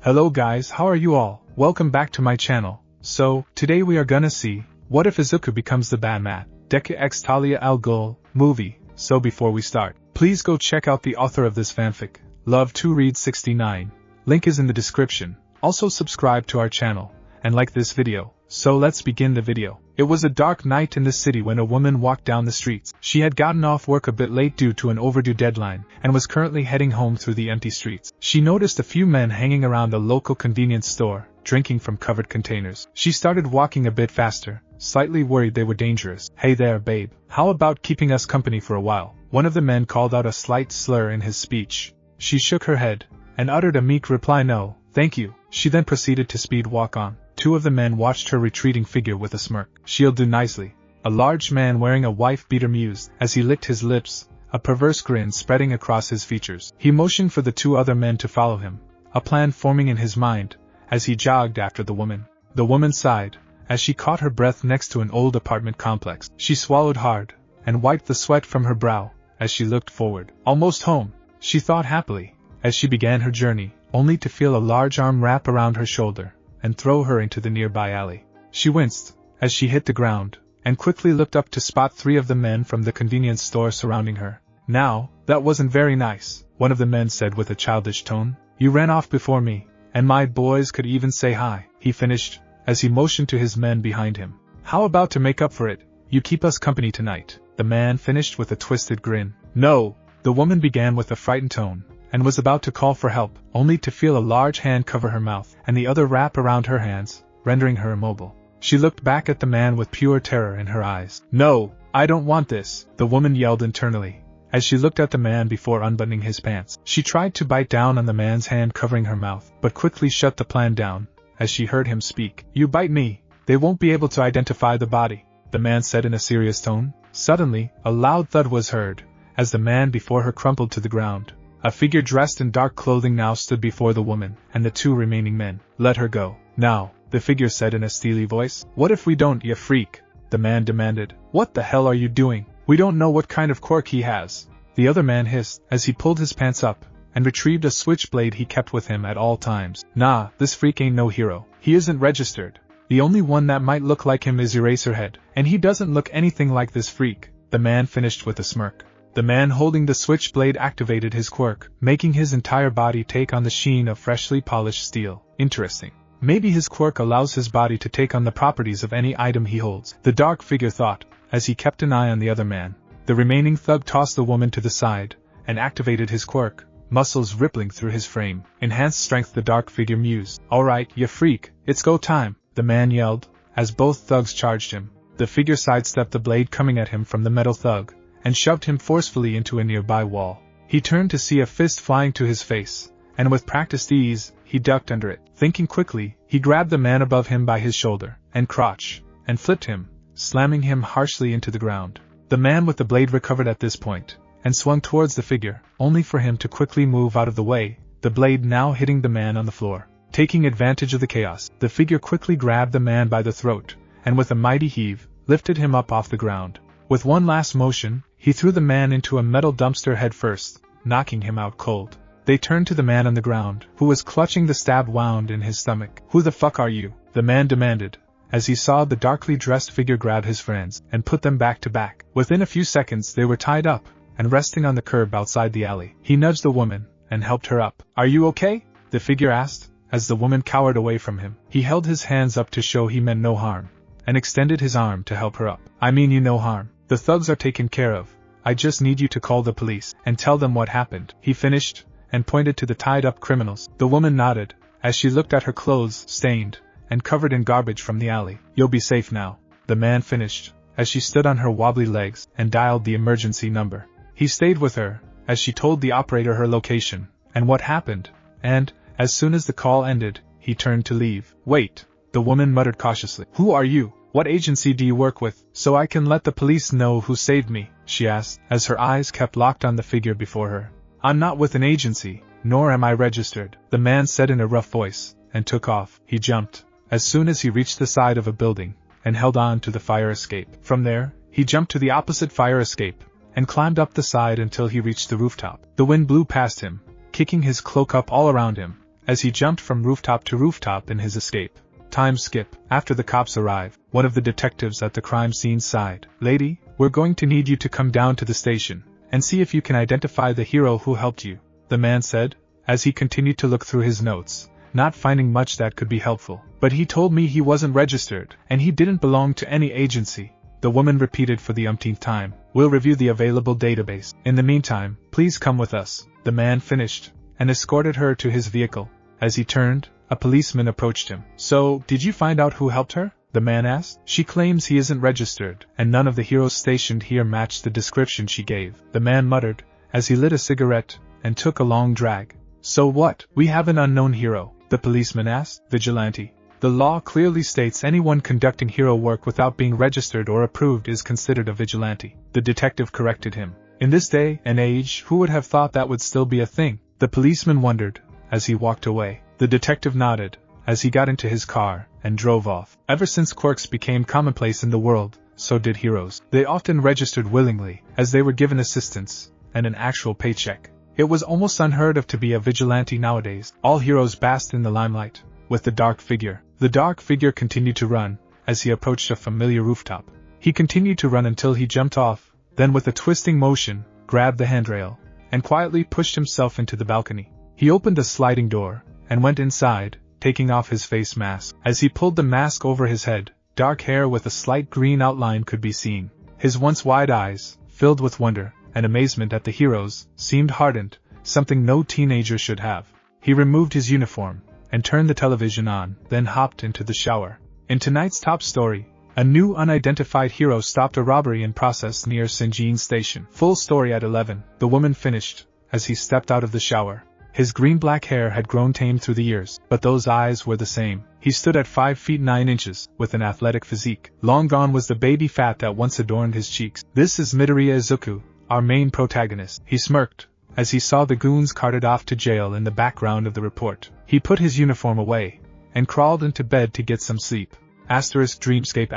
Hello guys, how are you all? Welcome back to my channel. So, today we are gonna see, what if Izuku becomes the Batman? Deku x Talia Al Ghul movie. So before we start, please go check out the author of this fanfic, Love to Read 69. Link is in the description. Also subscribe to our channel, and like this video. So let's begin the video. It was a dark night in the city when a woman walked down the streets. She had gotten off work a bit late due to an overdue deadline, and was currently heading home through the empty streets. She noticed a few men hanging around the local convenience store, drinking from covered containers. She started walking a bit faster, slightly worried they were dangerous. "Hey there, babe. How about keeping us company for a while?" One of the men called out a slight slur in his speech. She shook her head, and uttered a meek reply, "No, thank you." She then proceeded to speed walk on. Two of the men watched her retreating figure with a smirk. "She'll do nicely," a large man wearing a wife-beater mused, as he licked his lips, a perverse grin spreading across his features. He motioned for the two other men to follow him, a plan forming in his mind, as he jogged after the woman. The woman sighed, as she caught her breath next to an old apartment complex. She swallowed hard, and wiped the sweat from her brow, as she looked forward. Almost home, she thought happily, as she began her journey, only to feel a large arm wrap around her shoulder, and throw her into the nearby alley. She winced, as she hit the ground, and quickly looked up to spot three of the men from the convenience store surrounding her. "Now, that wasn't very nice," one of the men said with a childish tone. "You ran off before me, and my boys could even say hi," he finished, as he motioned to his men behind him. "How about to make up for it, you keep us company tonight?" the man finished with a twisted grin. "No," the woman began with a frightened tone, and was about to call for help, only to feel a large hand cover her mouth, and the other wrap around her hands, rendering her immobile. She looked back at the man with pure terror in her eyes. "No, I don't want this," the woman yelled internally, as she looked at the man before unbuttoning his pants. She tried to bite down on the man's hand covering her mouth, but quickly shut the plan down, as she heard him speak. "You bite me, they won't be able to identify the body," the man said in a serious tone. Suddenly, a loud thud was heard, as the man before her crumpled to the ground. A figure dressed in dark clothing now stood before the woman and the two remaining men. "Let her go, now," the figure said in a steely voice. "What if we don't, you freak?" the man demanded. "What the hell are you doing? We don't know what kind of quirk he has," the other man hissed, as he pulled his pants up and retrieved a switchblade he kept with him at all times. "Nah, this freak ain't no hero. He isn't registered. The only one that might look like him is Eraserhead, and he doesn't look anything like this freak," the man finished with a smirk. The man holding the switchblade activated his quirk, making his entire body take on the sheen of freshly polished steel. "Interesting. Maybe his quirk allows his body to take on the properties of any item he holds," the dark figure thought, as he kept an eye on the other man. The remaining thug tossed the woman to the side, and activated his quirk, muscles rippling through his frame. "Enhanced strength," the dark figure mused. "Alright, you freak, it's go time," the man yelled, as both thugs charged him. The figure sidestepped the blade coming at him from the metal thug, and shoved him forcefully into a nearby wall. He turned to see a fist flying to his face, and with practiced ease, he ducked under it. Thinking quickly, he grabbed the man above him by his shoulder and crotch, and flipped him, slamming him harshly into the ground. The man with the blade recovered at this point, and swung towards the figure, only for him to quickly move out of the way, the blade now hitting the man on the floor. Taking advantage of the chaos, the figure quickly grabbed the man by the throat, and with a mighty heave, lifted him up off the ground. With one last motion, he threw the man into a metal dumpster head first, knocking him out cold. They turned to the man on the ground, who was clutching the stab wound in his stomach. "Who the fuck are you?" the man demanded, as he saw the darkly dressed figure grab his friends and put them back to back. Within a few seconds they were tied up, and resting on the curb outside the alley. He nudged the woman, and helped her up. "Are you okay?" the figure asked, as the woman cowered away from him. He held his hands up to show he meant no harm, and extended his arm to help her up. "I mean you no harm. The thugs are taken care of. I just need you to call the police and tell them what happened," he finished, and pointed to the tied-up criminals. The woman nodded, as she looked at her clothes, stained and covered in garbage from the alley. "You'll be safe now," the man finished, as she stood on her wobbly legs and dialed the emergency number. He stayed with her, as she told the operator her location and what happened, and, as soon as the call ended, he turned to leave. "Wait," the woman muttered cautiously. "Who are you? What agency do you work with, so I can let the police know who saved me?" she asked, as her eyes kept locked on the figure before her. "I'm not with an agency, nor am I registered," the man said in a rough voice, and took off. He jumped, as soon as he reached the side of a building, and held on to the fire escape. From there, he jumped to the opposite fire escape, and climbed up the side until he reached the rooftop. The wind blew past him, kicking his cloak up all around him, as he jumped from rooftop to rooftop in his escape. Time skip. After the cops arrive, one of the detectives at the crime scene sighed. "Lady, we're going to need you to come down to the station and see if you can identify the hero who helped you," the man said, as he continued to look through his notes, not finding much that could be helpful. "But he told me he wasn't registered, and he didn't belong to any agency," the woman repeated for the umpteenth time. "We'll review the available database. In the meantime, please come with us," the man finished, and escorted her to his vehicle. As he turned, a policeman approached him. "So, did you find out who helped her?" the man asked. "She claims he isn't registered, and none of the heroes stationed here matched the description she gave," the man muttered, as he lit a cigarette and took a long drag. "So what? We have an unknown hero?" the policeman asked. "Vigilante. The law clearly states anyone conducting hero work without being registered or approved is considered a vigilante," the detective corrected him. In this day and age, who would have thought that would still be a thing? The policeman wondered, as he walked away. The detective nodded, as he got into his car and drove off. Ever since quirks became commonplace in the world, so did heroes. They often registered willingly, as they were given assistance and an actual paycheck. It was almost unheard of to be a vigilante nowadays. All heroes basked in the limelight, with the dark figure. The dark figure continued to run, as he approached a familiar rooftop. He continued to run until he jumped off, then with a twisting motion, grabbed the handrail, and quietly pushed himself into the balcony. He opened a sliding door, and went inside, taking off his face mask. As he pulled the mask over his head, dark hair with a slight green outline could be seen. His once wide eyes, filled with wonder and amazement at the heroes, seemed hardened, something no teenager should have. He removed his uniform, and turned the television on, then hopped into the shower. In tonight's top story, a new unidentified hero stopped a robbery in process near Sinjin Station. Full story at 11, the woman finished, as he stepped out of the shower. His green-black hair had grown tame through the years, but those eyes were the same. He stood at 5 feet 9 inches, with an athletic physique. Long gone was the baby fat that once adorned his cheeks. "This is Midoriya Izuku, our main protagonist," he smirked, as he saw the goons carted off to jail in the background of the report. He put his uniform away, and crawled into bed to get some sleep. Dreamscape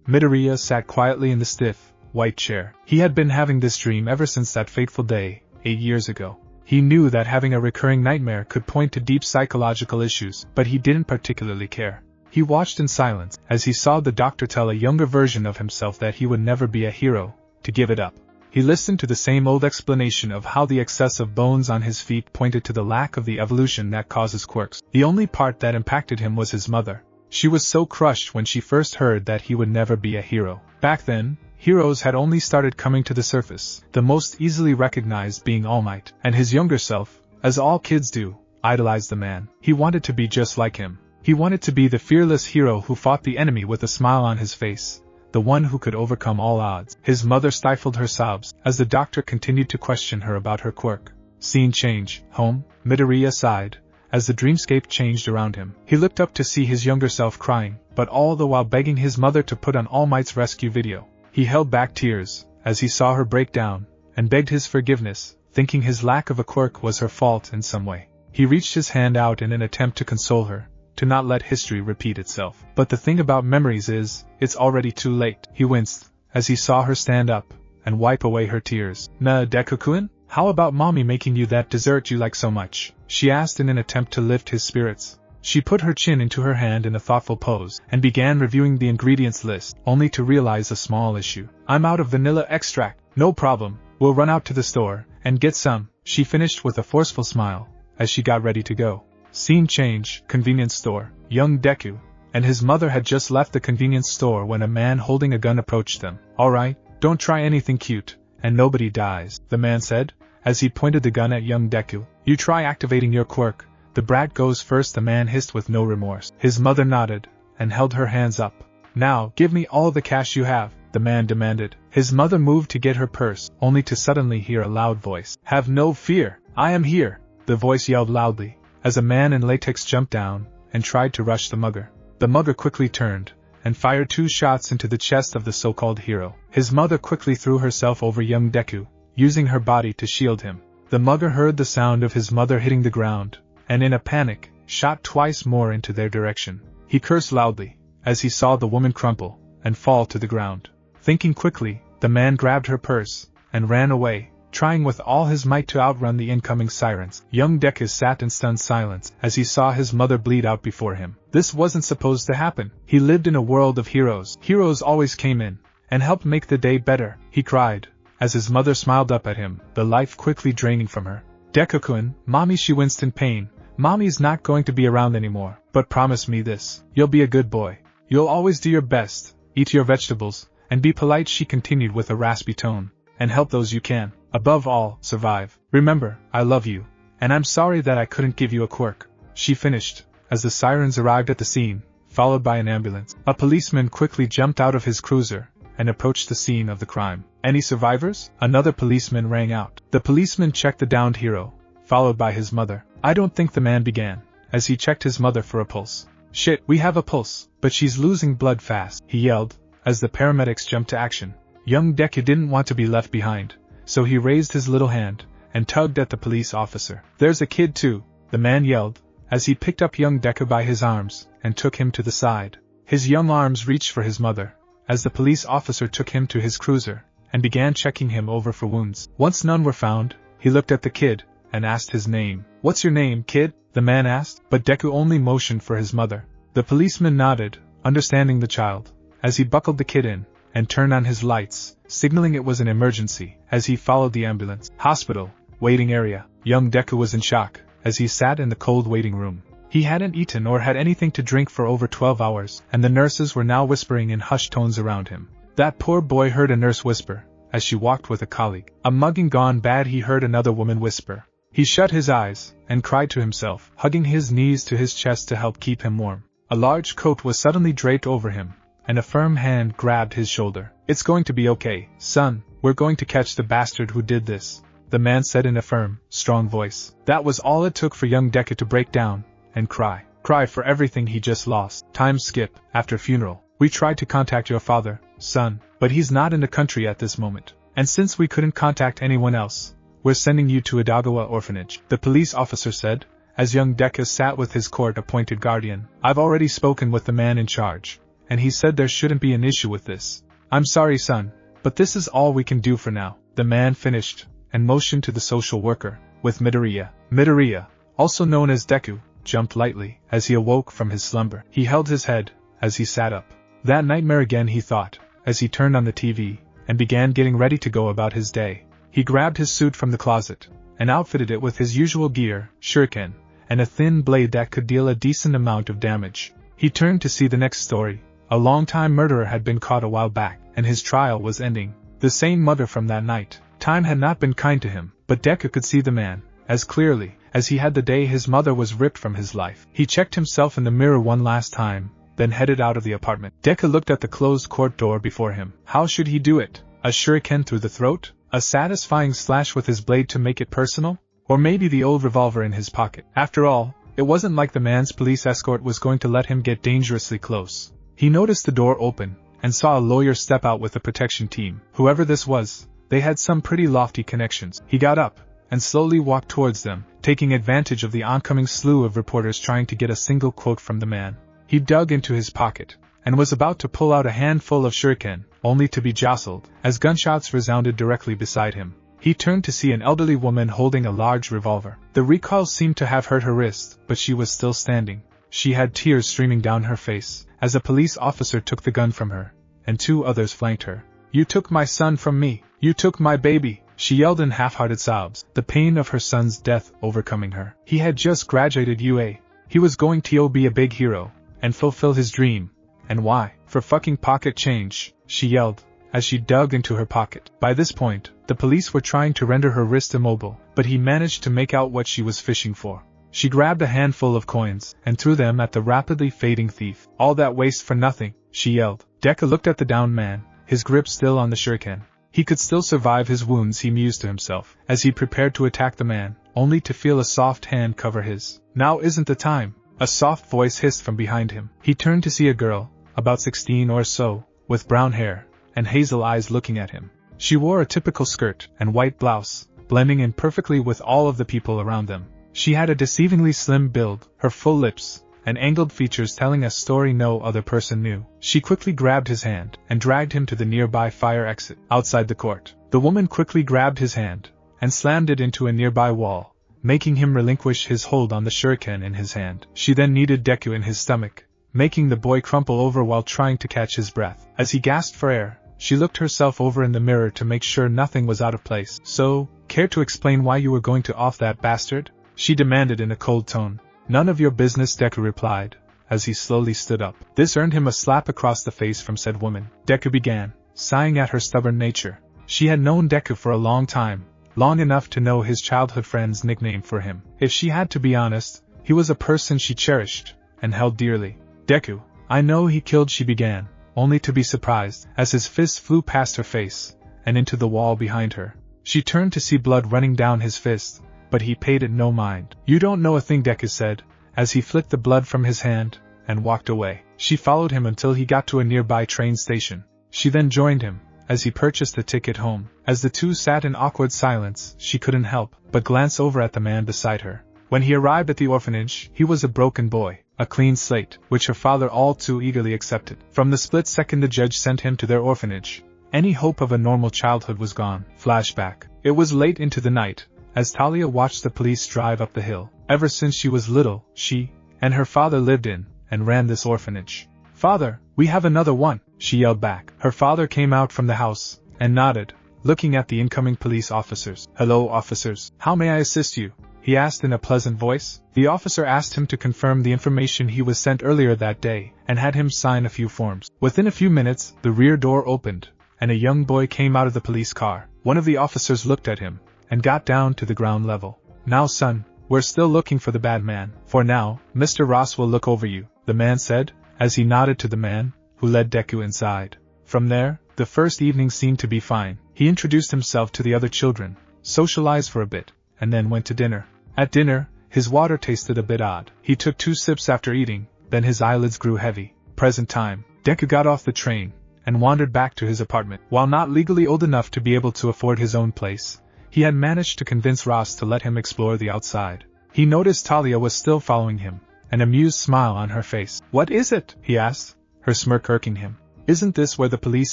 Midoriya sat quietly in the stiff, white chair. He had been having this dream ever since that fateful day, 8 years ago. He knew that having a recurring nightmare could point to deep psychological issues, but he didn't particularly care. He watched in silence, as he saw the doctor tell a younger version of himself that he would never be a hero, to give it up. He listened to the same old explanation of how the excess of bones on his feet pointed to the lack of the evolution that causes quirks. The only part that impacted him was his mother. She was so crushed when she first heard that he would never be a hero. Back then, heroes had only started coming to the surface, the most easily recognized being All Might, and his younger self, as all kids do, idolized the man. He wanted to be just like him. He wanted to be the fearless hero who fought the enemy with a smile on his face, the one who could overcome all odds. His mother stifled her sobs, as the doctor continued to question her about her quirk. Scene change. Home. Midoriya sighed, as the dreamscape changed around him. He looked up to see his younger self crying, but all the while begging his mother to put on All Might's rescue video. He held back tears, as he saw her break down, and begged his forgiveness, thinking his lack of a quirk was her fault in some way. He reached his hand out in an attempt to console her, to not let history repeat itself. But the thing about memories is, it's already too late. He winced, as he saw her stand up, and wipe away her tears. Deku-kun? How about mommy making you that dessert you like so much? She asked in an attempt to lift his spirits. She put her chin into her hand in a thoughtful pose, and began reviewing the ingredients list, only to realize a small issue. "I'm out of vanilla extract." "No problem, we'll run out to the store and get some," she finished with a forceful smile, as she got ready to go. Scene change. Convenience store. Young Deku and his mother had just left the convenience store when a man holding a gun approached them. "Alright, don't try anything cute, and nobody dies," the man said, as he pointed the gun at young Deku. "You try activating your quirk. The brat goes first," the man hissed with no remorse. His mother nodded, and held her hands up. "Now, give me all the cash you have," the man demanded. His mother moved to get her purse, only to suddenly hear a loud voice. "Have no fear, I am here," the voice yelled loudly, as a man in latex jumped down, and tried to rush the mugger. The mugger quickly turned, and fired 2 shots into the chest of the so-called hero. His mother quickly threw herself over young Deku, using her body to shield him. The mugger heard the sound of his mother hitting the ground, and in a panic, shot twice more into their direction. He cursed loudly, as he saw the woman crumple and fall to the ground. Thinking quickly, the man grabbed her purse, and ran away, trying with all his might to outrun the incoming sirens. Young Deku sat in stunned silence as he saw his mother bleed out before him. This wasn't supposed to happen. He lived in a world of heroes. Heroes always came in and helped make the day better, he cried, as his mother smiled up at him, the life quickly draining from her. Deku-kun, Mommy, she winced in pain. Mommy's not going to be around anymore, but promise me this. You'll be a good boy. You'll always do your best, eat your vegetables, and be polite, she continued with a raspy tone, and help those you can. Above all, survive. Remember, I love you, and I'm sorry that I couldn't give you a quirk. She finished, as the sirens arrived at the scene, followed by an ambulance. A policeman quickly jumped out of his cruiser and approached the scene of the crime. Any survivors? Another policeman rang out. The policeman checked the downed hero, followed by his mother. I don't think, the man began, as he checked his mother for a pulse. Shit, we have a pulse, but she's losing blood fast, he yelled, as the paramedics jumped to action. Young Deku didn't want to be left behind, so he raised his little hand and tugged at the police officer. There's a kid too, the man yelled, as he picked up young Deku by his arms and took him to the side. His young arms reached for his mother, as the police officer took him to his cruiser and began checking him over for wounds. Once none were found, he looked at the kid and asked his name. What's your name, kid? The man asked, but Deku only motioned for his mother. The policeman nodded, understanding the child, as he buckled the kid in and turned on his lights, signaling it was an emergency, as he followed the ambulance. Hospital, waiting area. Young Deku was in shock, as he sat in the cold waiting room. He hadn't eaten or had anything to drink for over 12 hours, and the nurses were now whispering in hushed tones around him. That poor boy heard a nurse whisper, as she walked with a colleague. A mugging gone bad, he heard another woman whisper. He shut his eyes and cried to himself, hugging his knees to his chest to help keep him warm. A large coat was suddenly draped over him, and a firm hand grabbed his shoulder. It's going to be okay, son. We're going to catch the bastard who did this, the man said in a firm, strong voice. That was all it took for young Deku to break down and cry. Cry for everything he just lost. Time skip. After funeral, we tried to contact your father, son, but he's not in the country at this moment. And since we couldn't contact anyone else, we're sending you to Idagawa orphanage, the police officer said, as young Deku sat with his court-appointed guardian. I've already spoken with the man in charge, and he said there shouldn't be an issue with this. I'm sorry, son, but this is all we can do for now. The man finished and motioned to the social worker, with Midoriya. Midoriya, also known as Deku, jumped lightly as he awoke from his slumber. He held his head as he sat up. That nightmare again, he thought, as he turned on the TV and began getting ready to go about his day. He grabbed his suit from the closet and outfitted it with his usual gear, shuriken, and a thin blade that could deal a decent amount of damage. He turned to see the next story. A long-time murderer had been caught a while back, and his trial was ending. The same mother from that night. Time had not been kind to him, but Deku could see the man as clearly as he had the day his mother was ripped from his life. He checked himself in the mirror one last time, then headed out of the apartment. Deku looked at the closed court door before him. How should he do it? A shuriken through the throat? A satisfying slash with his blade to make it personal? Or maybe the old revolver in his pocket? After all, it wasn't like the man's police escort was going to let him get dangerously close. He noticed the door open, and saw a lawyer step out with a protection team. Whoever this was, they had some pretty lofty connections. He got up and slowly walked towards them, taking advantage of the oncoming slew of reporters trying to get a single quote from the man. He dug into his pocket and was about to pull out a handful of shuriken, only to be jostled as gunshots resounded directly beside him. He turned to see an elderly woman holding a large revolver. The recoil seemed to have hurt her wrist, but she was still standing. She had tears streaming down her face as a police officer took the gun from her, and two others flanked her. You took my son from me. You took my baby, she yelled in half-hearted sobs, the pain of her son's death overcoming her. He had just graduated UA. He was going to be a big hero and fulfill his dream. And why? For fucking pocket change, she yelled as she dug into her pocket. By this point, the police were trying to render her wrist immobile, but he managed to make out what she was fishing for. She grabbed a handful of coins and threw them at the rapidly fading thief. All that waste for nothing, she yelled. Deku looked at the downed man, his grip still on the shuriken. He could still survive his wounds, he mused to himself, as he prepared to attack the man, only to feel a soft hand cover his. Now isn't the time, a soft voice hissed from behind him. He turned to see a girl, about 16 or so, with brown hair and hazel eyes looking at him. She wore a typical skirt and white blouse, blending in perfectly with all of the people around them. She had a deceivingly slim build, her full lips, and angled features telling a story no other person knew. She quickly grabbed his hand and dragged him to the nearby fire exit. Outside the court, the woman quickly grabbed his hand and slammed it into a nearby wall, making him relinquish his hold on the shuriken in his hand. She then kneaded Deku in his stomach, making the boy crumple over while trying to catch his breath. As he gasped for air, she looked herself over in the mirror to make sure nothing was out of place. "So, care to explain why you were going to off that bastard?" she demanded in a cold tone. "None of your business," Deku replied, as he slowly stood up. This earned him a slap across the face from said woman. Deku began, sighing at her stubborn nature. She had known Deku for a long time, long enough to know his childhood friend's nickname for him. If she had to be honest, he was a person she cherished and held dearly. "Deku, I know he killed," she began, only to be surprised as his fist flew past her face and into the wall behind her. She turned to see blood running down his fist, but he paid it no mind. "You don't know a thing," Deku said, as he flicked the blood from his hand and walked away. She followed him until he got to a nearby train station. She then joined him as he purchased a ticket home. As the two sat in awkward silence, she couldn't help but glance over at the man beside her. When he arrived at the orphanage, he was a broken boy, a clean slate, which her father all too eagerly accepted. From the split second the judge sent him to their orphanage, any hope of a normal childhood was gone. Flashback. It was late into the night, as Talia watched the police drive up the hill. Ever since she was little, she and her father lived in and ran this orphanage. "Father, we have another one," she yelled back. Her father came out from the house and nodded, looking at the incoming police officers. "Hello, officers. How may I assist you?" he asked in a pleasant voice. The officer asked him to confirm the information he was sent earlier that day and had him sign a few forms. Within a few minutes, the rear door opened and a young boy came out of the police car. One of the officers looked at him and got down to the ground level. "Now, son, we're still looking for the bad man. For now, Mr. Ross will look over you," the man said, as he nodded to the man, who led Deku inside. From there, the first evening seemed to be fine. He introduced himself to the other children, socialized for a bit, and then went to dinner. At dinner, his water tasted a bit odd. He took 2 sips after eating, then his eyelids grew heavy. Present time. Deku got off the train and wandered back to his apartment. While not legally old enough to be able to afford his own place, he had managed to convince Ross to let him explore the outside. He noticed Talia was still following him, an amused smile on her face. "What is it?" he asked, her smirk irking him. "Isn't this where the police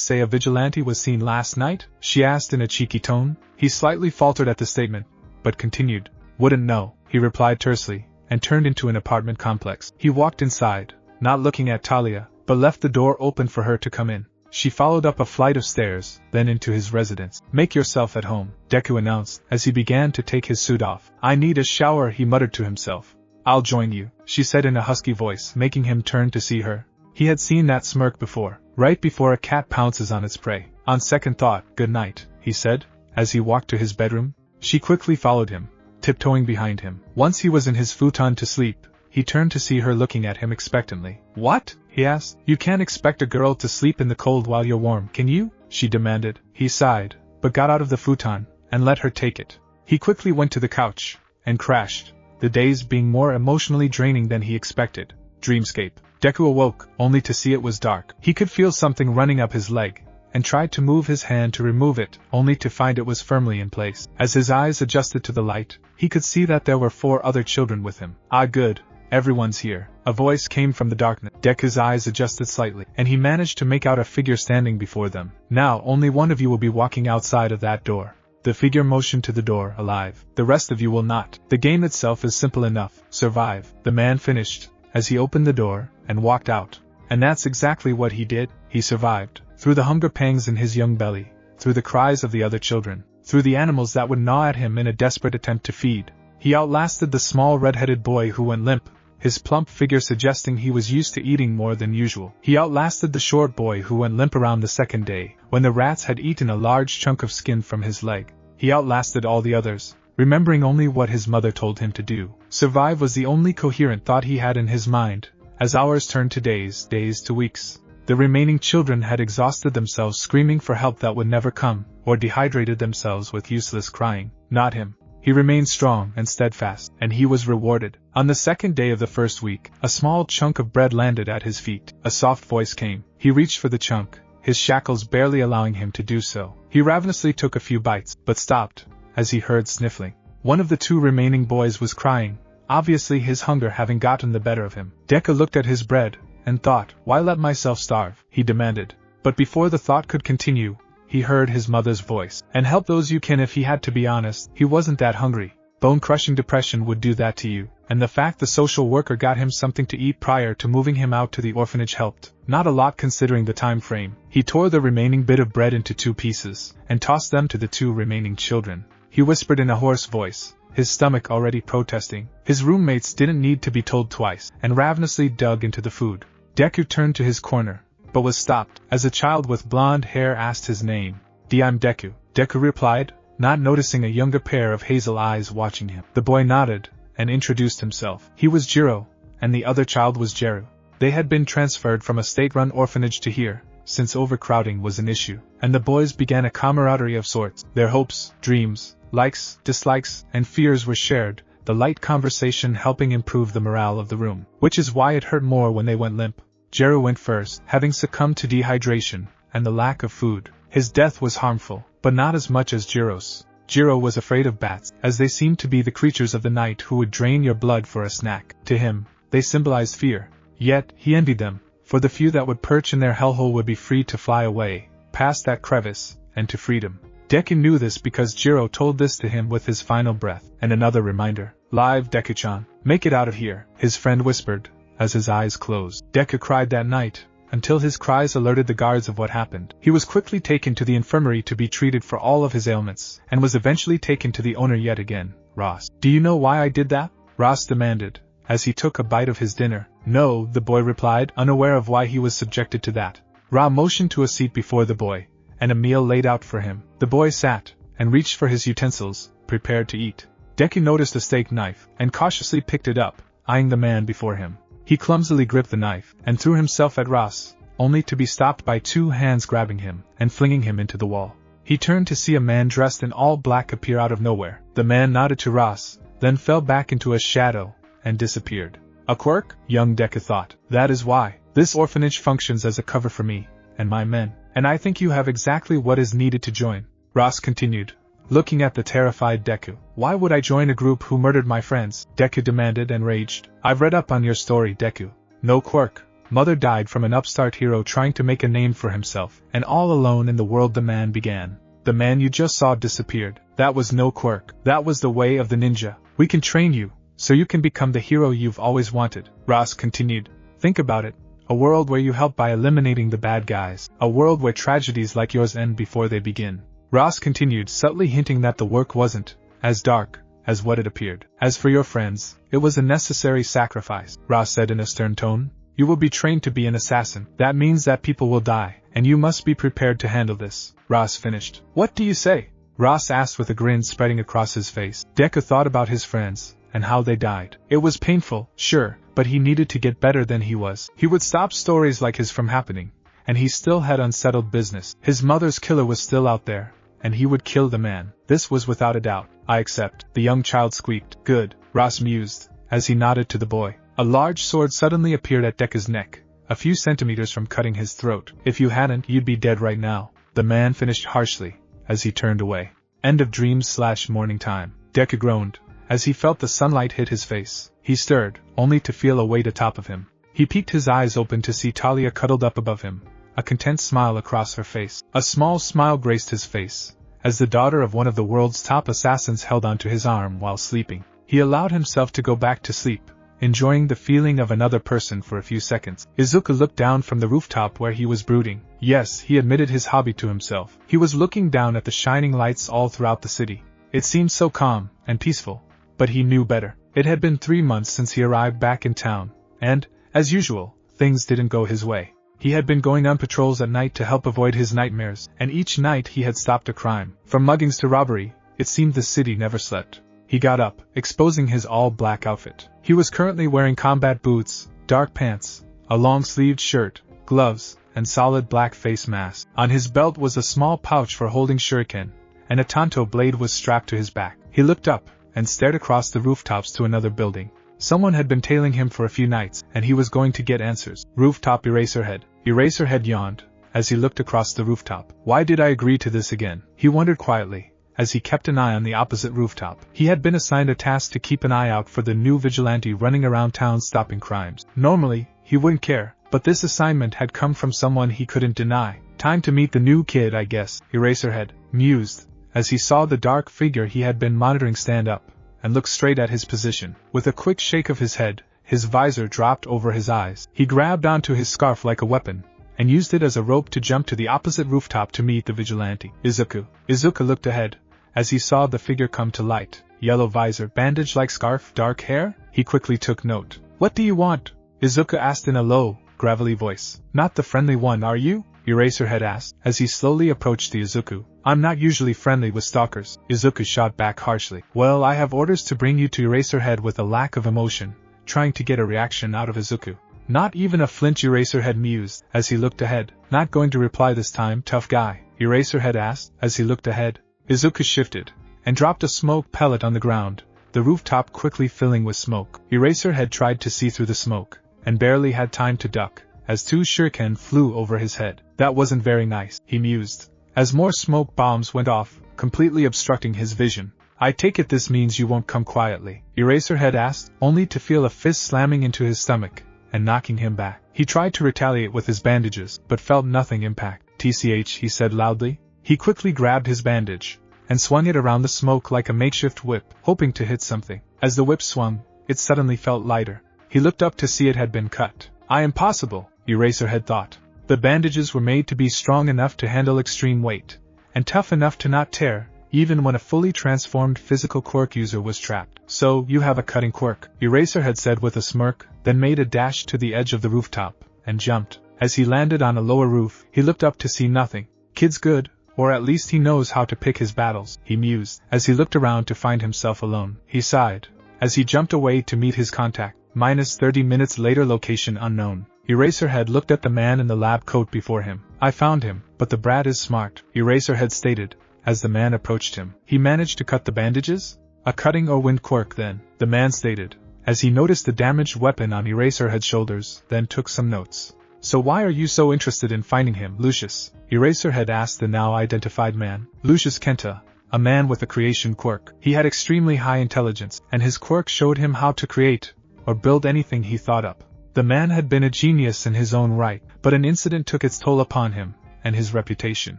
say a vigilante was seen last night?" she asked in a cheeky tone. He slightly faltered at the statement, but continued. "Wouldn't know," he replied tersely, and turned into an apartment complex. He walked inside, not looking at Talia, but left the door open for her to come in. She followed up a flight of stairs, then into his residence. "Make yourself at home," Deku announced, as he began to take his suit off. "I need a shower," he muttered to himself. "I'll join you," she said in a husky voice, making him turn to see her. He had seen that smirk before, right before a cat pounces on its prey. "On second thought, good night," he said, as he walked to his bedroom. She quickly followed him, tiptoeing behind him. Once he was in his futon to sleep, he turned to see her looking at him expectantly. "What?" he asked. "You can't expect a girl to sleep in the cold while you're warm, can you?" she demanded. He sighed, but got out of the futon and let her take it. He quickly went to the couch and crashed, the days being more emotionally draining than he expected. Dreamscape. Deku awoke, only to see it was dark. He could feel something running up his leg, and tried to move his hand to remove it, only to find it was firmly in place. As his eyes adjusted to the light, he could see that there were 4 other children with him. "Ah, good. Everyone's here." A voice came from the darkness. Deku's eyes adjusted slightly, and he managed to make out a figure standing before them. "Now only one of you will be walking outside of that door." The figure motioned to the door, alive. "The rest of you will not. The game itself is simple enough. Survive," the man finished, as he opened the door and walked out. And that's exactly what he did. He survived. Through the hunger pangs in his young belly, through the cries of the other children, through the animals that would gnaw at him in a desperate attempt to feed. He outlasted the small red-headed boy who went limp, his plump figure suggesting he was used to eating more than usual. He outlasted the short boy who went limp around the second day, when the rats had eaten a large chunk of skin from his leg. He outlasted all the others, remembering only what his mother told him to do. Survive was the only coherent thought he had in his mind, as hours turned to days, days to weeks. The remaining children had exhausted themselves screaming for help that would never come, or dehydrated themselves with useless crying. Not him. He remained strong and steadfast, and he was rewarded. On the second day of the first week, a small chunk of bread landed at his feet. A soft voice came. He reached for the chunk, his shackles barely allowing him to do so. He ravenously took a few bites, but stopped, as he heard sniffling. One of the 2 remaining boys was crying, obviously his hunger having gotten the better of him. Deku looked at his bread, and thought, "Why let myself starve?" he demanded. But before the thought could continue, he heard his mother's voice. And help those you can. If he had to be honest, he wasn't that hungry. Bone-crushing depression would do that to you, and the fact the social worker got him something to eat prior to moving him out to the orphanage helped. Not a lot considering the time frame. He tore the remaining bit of bread into 2 pieces, and tossed them to the 2 remaining children. He whispered in a hoarse voice, his stomach already protesting. His roommates didn't need to be told twice, and ravenously dug into the food. Deku turned to his corner, but was stopped, as a child with blonde hair asked his name. I'm Deku. Deku replied, not noticing a younger pair of hazel eyes watching him. The boy nodded, and introduced himself. He was Jiro, and the other child was Jeru. They had been transferred from a state-run orphanage to here, since overcrowding was an issue, and the boys began a camaraderie of sorts. Their hopes, dreams, likes, dislikes, and fears were shared, the light conversation helping improve the morale of the room, which is why it hurt more when they went limp. Jeru went first, having succumbed to dehydration, and the lack of food. His death was harmful, but not as much as Jiro's. Jiro was afraid of bats, as they seemed to be the creatures of the night who would drain your blood for a snack. To him, they symbolized fear. Yet, he envied them, for the few that would perch in their hellhole would be free to fly away, past that crevice, and to freedom. Deku knew this because Jiro told this to him with his final breath. And another reminder, "Live, Deku-chan. Make it out of here," his friend whispered, as his eyes closed. Deku cried that night, until his cries alerted the guards of what happened. He was quickly taken to the infirmary to be treated for all of his ailments, and was eventually taken to the owner yet again, Ross. "Do you know why I did that?" Ross demanded, as he took a bite of his dinner. "No," the boy replied, unaware of why he was subjected to that. Ra motioned to a seat before the boy, and a meal laid out for him. The boy sat, and reached for his utensils, prepared to eat. Deku noticed a steak knife, and cautiously picked it up, eyeing the man before him. He clumsily gripped the knife, and threw himself at Ross, only to be stopped by 2 hands grabbing him, and flinging him into the wall. He turned to see a man dressed in all black appear out of nowhere. The man nodded to Ross, then fell back into a shadow, and disappeared. A quirk? Young Deku thought. That is why. This orphanage functions as a cover for me, and my men. And I think you have exactly what is needed to join. Ross continued, looking at the terrified Deku. "Why would I join a group who murdered my friends?" Deku demanded and raged. "I've read up on your story, Deku. No quirk. Mother died from an upstart hero trying to make a name for himself, and all alone in the world the man began. The man you just saw disappeared. That was no quirk. That was the way of the ninja. We can train you, so you can become the hero you've always wanted." Ross continued, "Think about it. A world where you help by eliminating the bad guys. A world where tragedies like yours end before they begin." Ross continued, subtly hinting that the work wasn't as dark as what it appeared. "As for your friends, it was a necessary sacrifice," Ross said in a stern tone. "You will be trained to be an assassin. That means that people will die, and you must be prepared to handle this." Ross finished. "What do you say?" Ross asked with a grin spreading across his face. Deku thought about his friends, and how they died. It was painful, sure, but he needed to get better than he was. He would stop stories like his from happening, and he still had unsettled business. His mother's killer was still out there, and he would kill the man. This was without a doubt. "I accept," the young child squeaked. "Good," Ross mused, as he nodded to the boy. A large sword suddenly appeared at Deku's neck, a few centimeters from cutting his throat. "If you hadn't, you'd be dead right now," the man finished harshly, as he turned away. End of dreams/morning time. Deku groaned, as he felt the sunlight hit his face. He stirred, only to feel a weight atop of him. He peeked his eyes open to see Talia cuddled up above him, a content smile across her face. A small smile graced his face, as the daughter of one of the world's top assassins held onto his arm while sleeping. He allowed himself to go back to sleep, enjoying the feeling of another person for a few seconds. Izuku looked down from the rooftop where he was brooding. Yes, he admitted his hobby to himself. He was looking down at the shining lights all throughout the city. It seemed so calm and peaceful, but he knew better. It had been 3 months since he arrived back in town, and, as usual, things didn't go his way. He had been going on patrols at night to help avoid his nightmares, and each night he had stopped a crime. From muggings to robbery, it seemed the city never slept. He got up, exposing his all-black outfit. He was currently wearing combat boots, dark pants, a long-sleeved shirt, gloves, and solid black face mask. On his belt was a small pouch for holding shuriken, and a tanto blade was strapped to his back. He looked up, and stared across the rooftops to another building. Someone had been tailing him for a few nights, and he was going to get answers. Rooftop Eraserhead. Eraserhead yawned, as he looked across the rooftop. Why did I agree to this again? He wondered quietly, as he kept an eye on the opposite rooftop. He had been assigned a task to keep an eye out for the new vigilante running around town stopping crimes. Normally, he wouldn't care, but this assignment had come from someone he couldn't deny. Time to meet the new kid, I guess, Eraserhead mused, as he saw the dark figure he had been monitoring stand up, and look straight at his position. With a quick shake of his head, his visor dropped over his eyes. He grabbed onto his scarf like a weapon, and used it as a rope to jump to the opposite rooftop to meet the vigilante. Izuku. Izuku looked ahead, as he saw the figure come to light. Yellow visor, bandage-like scarf, dark hair? He quickly took note. What do you want? Izuku asked in a low, gravelly voice. Not the friendly one, are you? Eraserhead asked, as he slowly approached the Izuku. I'm not usually friendly with stalkers, Izuku shot back harshly. Well, I have orders to bring you to Eraserhead with a lack of emotion, trying to get a reaction out of Izuku. Not even a flinch, Eraserhead mused, as he looked ahead. Not going to reply this time, tough guy? Eraserhead asked, as he looked ahead. Izuku shifted, and dropped a smoke pellet on the ground, the rooftop quickly filling with smoke. Eraserhead tried to see through the smoke, and barely had time to duck, as 2 shuriken flew over his head. That wasn't very nice, he mused, as more smoke bombs went off, completely obstructing his vision. I take it this means you won't come quietly? Eraserhead asked, only to feel a fist slamming into his stomach, and knocking him back. He tried to retaliate with his bandages, but felt nothing impact. TCH, he said loudly. He quickly grabbed his bandage, and swung it around the smoke like a makeshift whip, hoping to hit something. As the whip swung, it suddenly felt lighter. He looked up to see it had been cut. Impossible, Eraserhead thought. The bandages were made to be strong enough to handle extreme weight, and tough enough to not tear, even when a fully transformed physical quirk user was trapped. So, you have a cutting quirk, Eraserhead said with a smirk, then made a dash to the edge of the rooftop, and jumped. As he landed on a lower roof, he looked up to see nothing. Kid's good, or at least he knows how to pick his battles, he mused, as he looked around to find himself alone. He sighed, as he jumped away to meet his contact. -30 minutes later, location unknown. Eraserhead looked at the man in the lab coat before him. I found him, but the brat is smart, Eraserhead stated, as the man approached him. He managed to cut the bandages? A cutting or wind quirk then, the man stated, as he noticed the damaged weapon on Eraserhead's shoulders, then took some notes. So why are you so interested in finding him, Lucius? Eraserhead asked the now identified man. Lucius Kenta, a man with a creation quirk. He had extremely high intelligence, and his quirk showed him how to create, or build anything he thought up. The man had been a genius in his own right, but an incident took its toll upon him, and his reputation.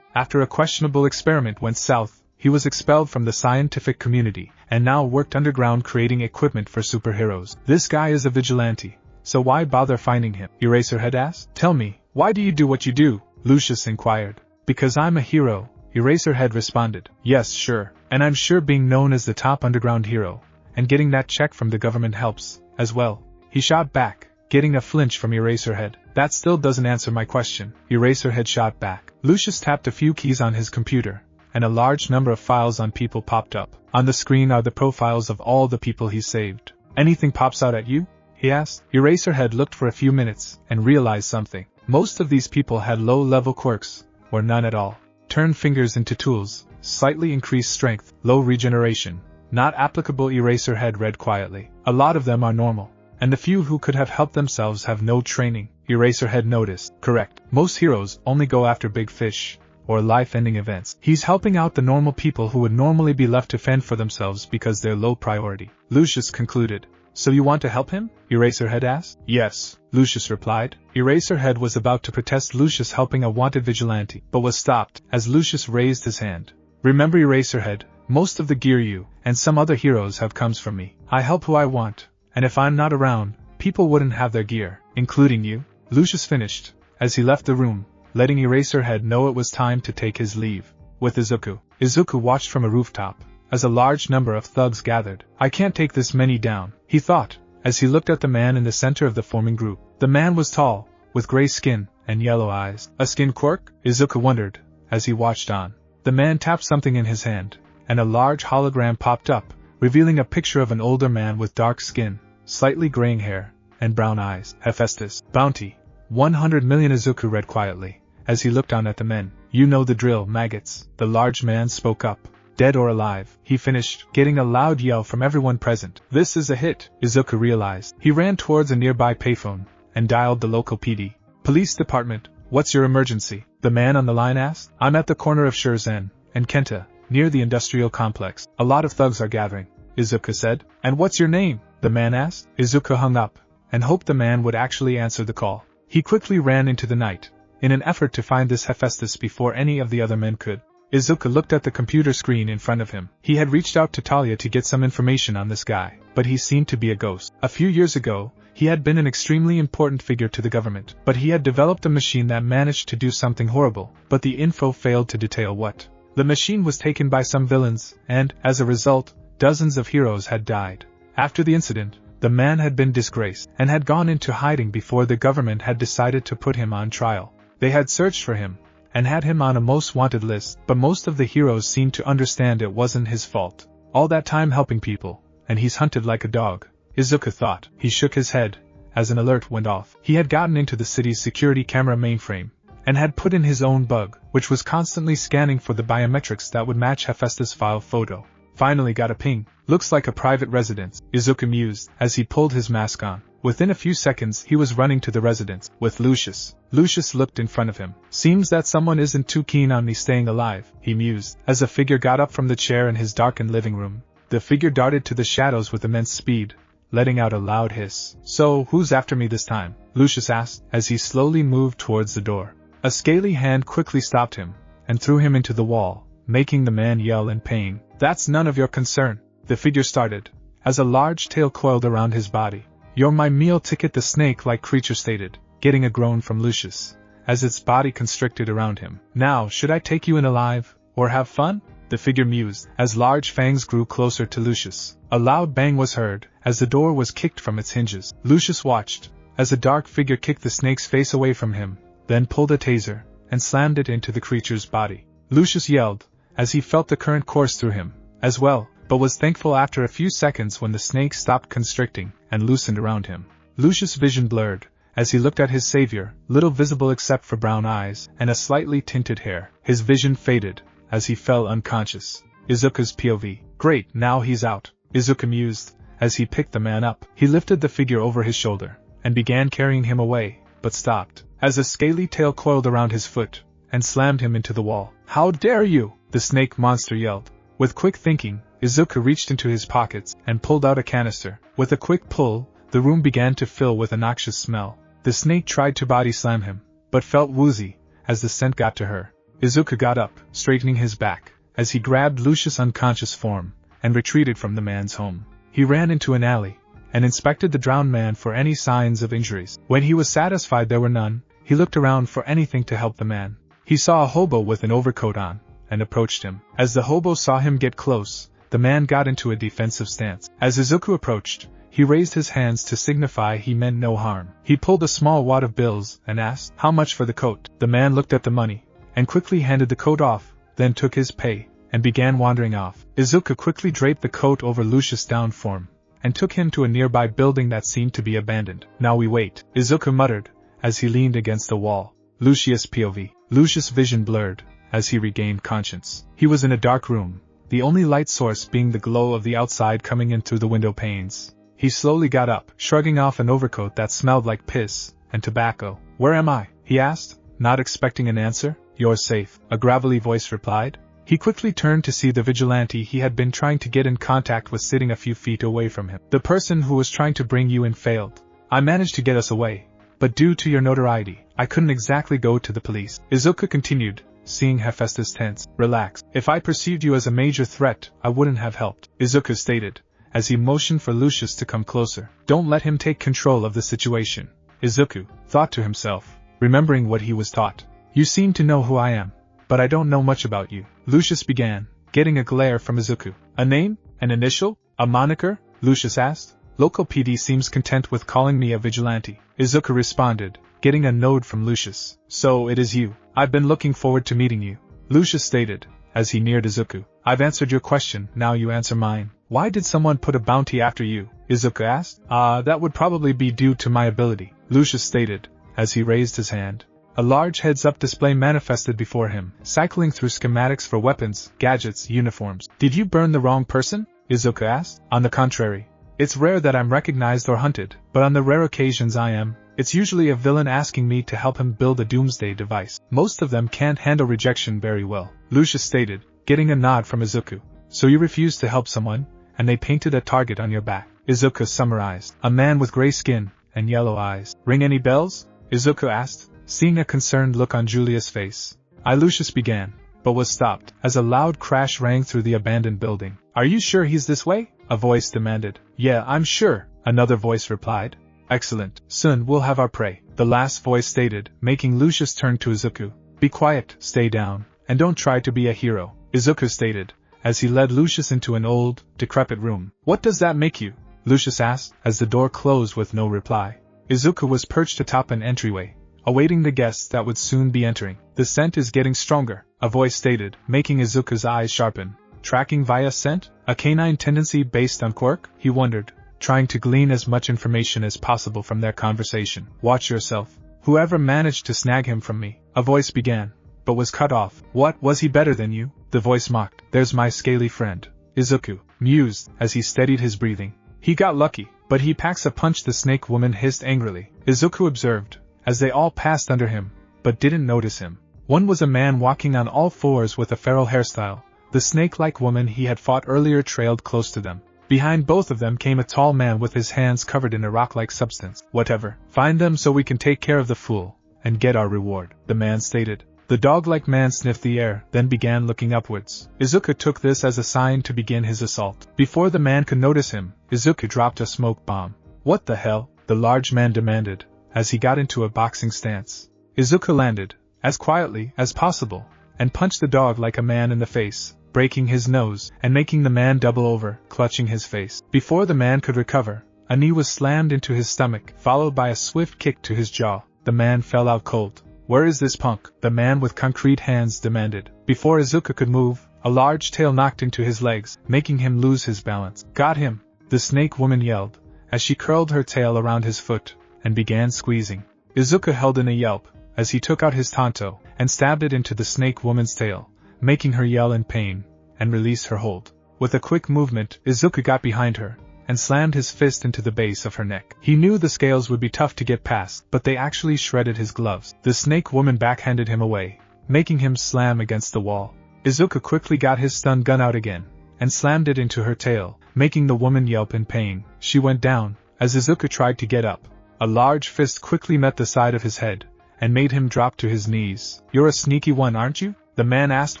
After a questionable experiment went south, he was expelled from the scientific community, and now worked underground creating equipment for superheroes. This guy is a vigilante, so why bother finding him? Eraserhead asked. Tell me, why do you do what you do? Lucius inquired. Because I'm a hero, Eraserhead responded. Yes, sure, and I'm sure being known as the top underground hero, and getting that check from the government helps, as well. He shot back, getting a flinch from Eraserhead. That still doesn't answer my question, Eraserhead shot back. Lucius tapped a few keys on his computer, and a large number of files on people popped up. On the screen are the profiles of all the people he saved. Anything pops out at you? He asked. Eraserhead looked for a few minutes, and realized something. Most of these people had low-level quirks, or none at all. Turn fingers into tools, slightly increased strength, low regeneration. Not applicable, Eraserhead read quietly. A lot of them are normal, and the few who could have helped themselves have no training, Eraserhead noticed. Correct. Most heroes only go after big fish, or life-ending events. He's helping out the normal people who would normally be left to fend for themselves because they're low priority. Lucius concluded. So you want to help him? Eraserhead asked. Yes, Lucius replied. Eraserhead was about to protest Lucius helping a wanted vigilante, but was stopped, as Lucius raised his hand. Remember, Eraserhead, most of the gear you, and some other heroes have comes from me. I help who I want, and if I'm not around, people wouldn't have their gear, including you. Lucius finished, as he left the room, letting Eraserhead know it was time to take his leave. With Izuku. Izuku watched from a rooftop, as a large number of thugs gathered. I can't take this many down, he thought, as he looked at the man in the center of the forming group. The man was tall, with gray skin, and yellow eyes. A skin quirk? Izuku wondered, as he watched on. The man tapped something in his hand, and a large hologram popped up, revealing a picture of an older man with dark skin, slightly graying hair, and brown eyes. Hephaestus. Bounty. 100 million, Izuku read quietly, as he looked on at the men. You know the drill, maggots. The large man spoke up. Dead or alive, he finished, getting a loud yell from everyone present. This is a hit, Izuku realized. He ran towards a nearby payphone, and dialed the local PD. Police department, what's your emergency? The man on the line asked. I'm at the corner of Shurzen and Kenta, near the industrial complex. A lot of thugs are gathering, Izuku said. And what's your name? The man asked. Izuku hung up, and hoped the man would actually answer the call. He quickly ran into the night, in an effort to find this Hephaestus before any of the other men could. Izuku looked at the computer screen in front of him. He had reached out to Talia to get some information on this guy, but he seemed to be a ghost. A few years ago, he had been an extremely important figure to the government, but he had developed a machine that managed to do something horrible, but the info failed to detail what. The machine was taken by some villains, and, as a result, dozens of heroes had died. After the incident, the man had been disgraced, and had gone into hiding before the government had decided to put him on trial. They had searched for him, and had him on a most wanted list, but most of the heroes seemed to understand it wasn't his fault. All that time helping people, and he's hunted like a dog, Izuku thought. He shook his head, as an alert went off. He had gotten into the city's security camera mainframe, and had put in his own bug, which was constantly scanning for the biometrics that would match Hephaestus' file photo. Finally got a ping. Looks like a private residence, Izuku mused, as he pulled his mask on. Within a few seconds he was running to the residence, with Lucius. Lucius looked in front of him. Seems that someone isn't too keen on me staying alive, he mused, as a figure got up from the chair in his darkened living room. The figure darted to the shadows with immense speed, letting out a loud hiss. So, who's after me this time? Lucius asked, as he slowly moved towards the door. A scaly hand quickly stopped him, and threw him into the wall, making the man yell in pain. That's none of your concern, the figure started, as a large tail coiled around his body. You're my meal ticket, the snake-like creature stated, getting a groan from Lucius, as its body constricted around him. Now, should I take you in alive, or have fun? The figure mused, as large fangs grew closer to Lucius. A loud bang was heard, as the door was kicked from its hinges. Lucius watched, as a dark figure kicked the snake's face away from him, then pulled a taser, and slammed it into the creature's body. Lucius yelled, as he felt the current course through him, as well, but was thankful after a few seconds when the snake stopped constricting, and loosened around him. Lucius' vision blurred, as he looked at his savior, little visible except for brown eyes, and a slightly tinted hair. His vision faded, as he fell unconscious. Izuku's POV. Great, now he's out, Izuku mused, as he picked the man up. He lifted the figure over his shoulder, and began carrying him away, but stopped, as a scaly tail coiled around his foot, and slammed him into the wall. How dare you! The snake monster yelled. With quick thinking, Izuku reached into his pockets, and pulled out a canister. With a quick pull, the room began to fill with a noxious smell. The snake tried to body slam him, but felt woozy, as the scent got to her. Izuku got up, straightening his back, as he grabbed Lucius' unconscious form, and retreated from the man's home. He ran into an alley, and inspected the drowned man for any signs of injuries. When he was satisfied there were none, he looked around for anything to help the man. He saw a hobo with an overcoat on, and approached him. As the hobo saw him get close, the man got into a defensive stance. As Izuku approached, he raised his hands to signify he meant no harm. He pulled a small wad of bills, and asked, "How much for the coat?" The man looked at the money, and quickly handed the coat off, then took his pay, and began wandering off. Izuku quickly draped the coat over Lucius' downed form, and took him to a nearby building that seemed to be abandoned. Now we wait, Izuku muttered, as he leaned against the wall. Lucius POV. Lucius' vision blurred, as he regained conscience. He was in a dark room, the only light source being the glow of the outside coming in through the window panes. He slowly got up, shrugging off an overcoat that smelled like piss and tobacco. Where am I? He asked, not expecting an answer. You're safe, a gravelly voice replied. He quickly turned to see the vigilante he had been trying to get in contact with sitting a few feet away from him. The person who was trying to bring you in failed. I managed to get us away, but due to your notoriety, I couldn't exactly go to the police. Izuku continued, seeing Hephaestus tense. Relax. If I perceived you as a major threat, I wouldn't have helped, Izuku stated, as he motioned for Lucius to come closer. Don't let him take control of the situation, Izuku thought to himself, remembering what he was taught. You seem to know who I am, but I don't know much about you. Lucius began, getting a glare from Izuku. A name? An initial? A moniker? Lucius asked. Local PD seems content with calling me a vigilante, Izuku responded, getting a nod from Lucius. So it is you. I've been looking forward to meeting you, Lucius stated, as he neared Izuku. I've answered your question, now you answer mine. Why did someone put a bounty after you? Izuku asked. That would probably be due to my ability, Lucius stated, as he raised his hand. A large heads-up display manifested before him, cycling through schematics for weapons, gadgets, uniforms. Did you burn the wrong person? Izuku asked. On the contrary. It's rare that I'm recognized or hunted, but on the rare occasions I am, it's usually a villain asking me to help him build a doomsday device. Most of them can't handle rejection very well, Lucius stated, getting a nod from Izuku. So you refused to help someone, and they painted a target on your back, Izuku summarized. A man with gray skin, and yellow eyes. Ring any bells? Izuku asked, seeing a concerned look on Julia's face. Lucius began, but was stopped, as a loud crash rang through the abandoned building. Are you sure he's this way? A voice demanded. Yeah, I'm sure, another voice replied. Excellent, soon we'll have our prey, the last voice stated, making Lucius turn to Izuku. Be quiet, stay down, and don't try to be a hero, Izuku stated, as he led Lucius into an old, decrepit room. What does that make you? Lucius asked, as the door closed with no reply. Izuku was perched atop an entryway, awaiting the guests that would soon be entering. The scent is getting stronger, a voice stated, making Izuku's eyes sharpen. Tracking via scent? A canine tendency based on quirk? He wondered, trying to glean as much information as possible from their conversation. Watch yourself. Whoever managed to snag him from me, a voice began, but was cut off. What, was he better than you? The voice mocked. There's my scaly friend, Izuku mused, as he steadied his breathing. He got lucky, but he packs a punch, the snake woman hissed angrily. Izuku observed, as they all passed under him, but didn't notice him. One was a man walking on all fours with a feral hairstyle. The snake-like woman he had fought earlier trailed close to them. Behind both of them came a tall man with his hands covered in a rock-like substance. Whatever. Find them so we can take care of the fool, and get our reward, the man stated. The dog-like man sniffed the air, then began looking upwards. Izuku took this as a sign to begin his assault. Before the man could notice him, Izuku dropped a smoke bomb. What the hell? The large man demanded, as he got into a boxing stance. Izuku landed, as quietly as possible, and punched the dog like a man in the face, breaking his nose, and making the man double over, clutching his face. Before the man could recover, a knee was slammed into his stomach, followed by a swift kick to his jaw. The man fell out cold. Where is this punk? The man with concrete hands demanded. Before Izuku could move, a large tail knocked into his legs, making him lose his balance. Got him! The snake woman yelled, as she curled her tail around his foot, and began squeezing. Izuku held in a yelp, as he took out his tanto, and stabbed it into the snake woman's tail, making her yell in pain, and release her hold. With a quick movement, Izuku got behind her, and slammed his fist into the base of her neck. He knew the scales would be tough to get past, but they actually shredded his gloves. The snake woman backhanded him away, making him slam against the wall. Izuku quickly got his stun gun out again, and slammed it into her tail, making the woman yelp in pain. She went down, as Izuku tried to get up. A large fist quickly met the side of his head, and made him drop to his knees. You're a sneaky one, aren't you? The man asked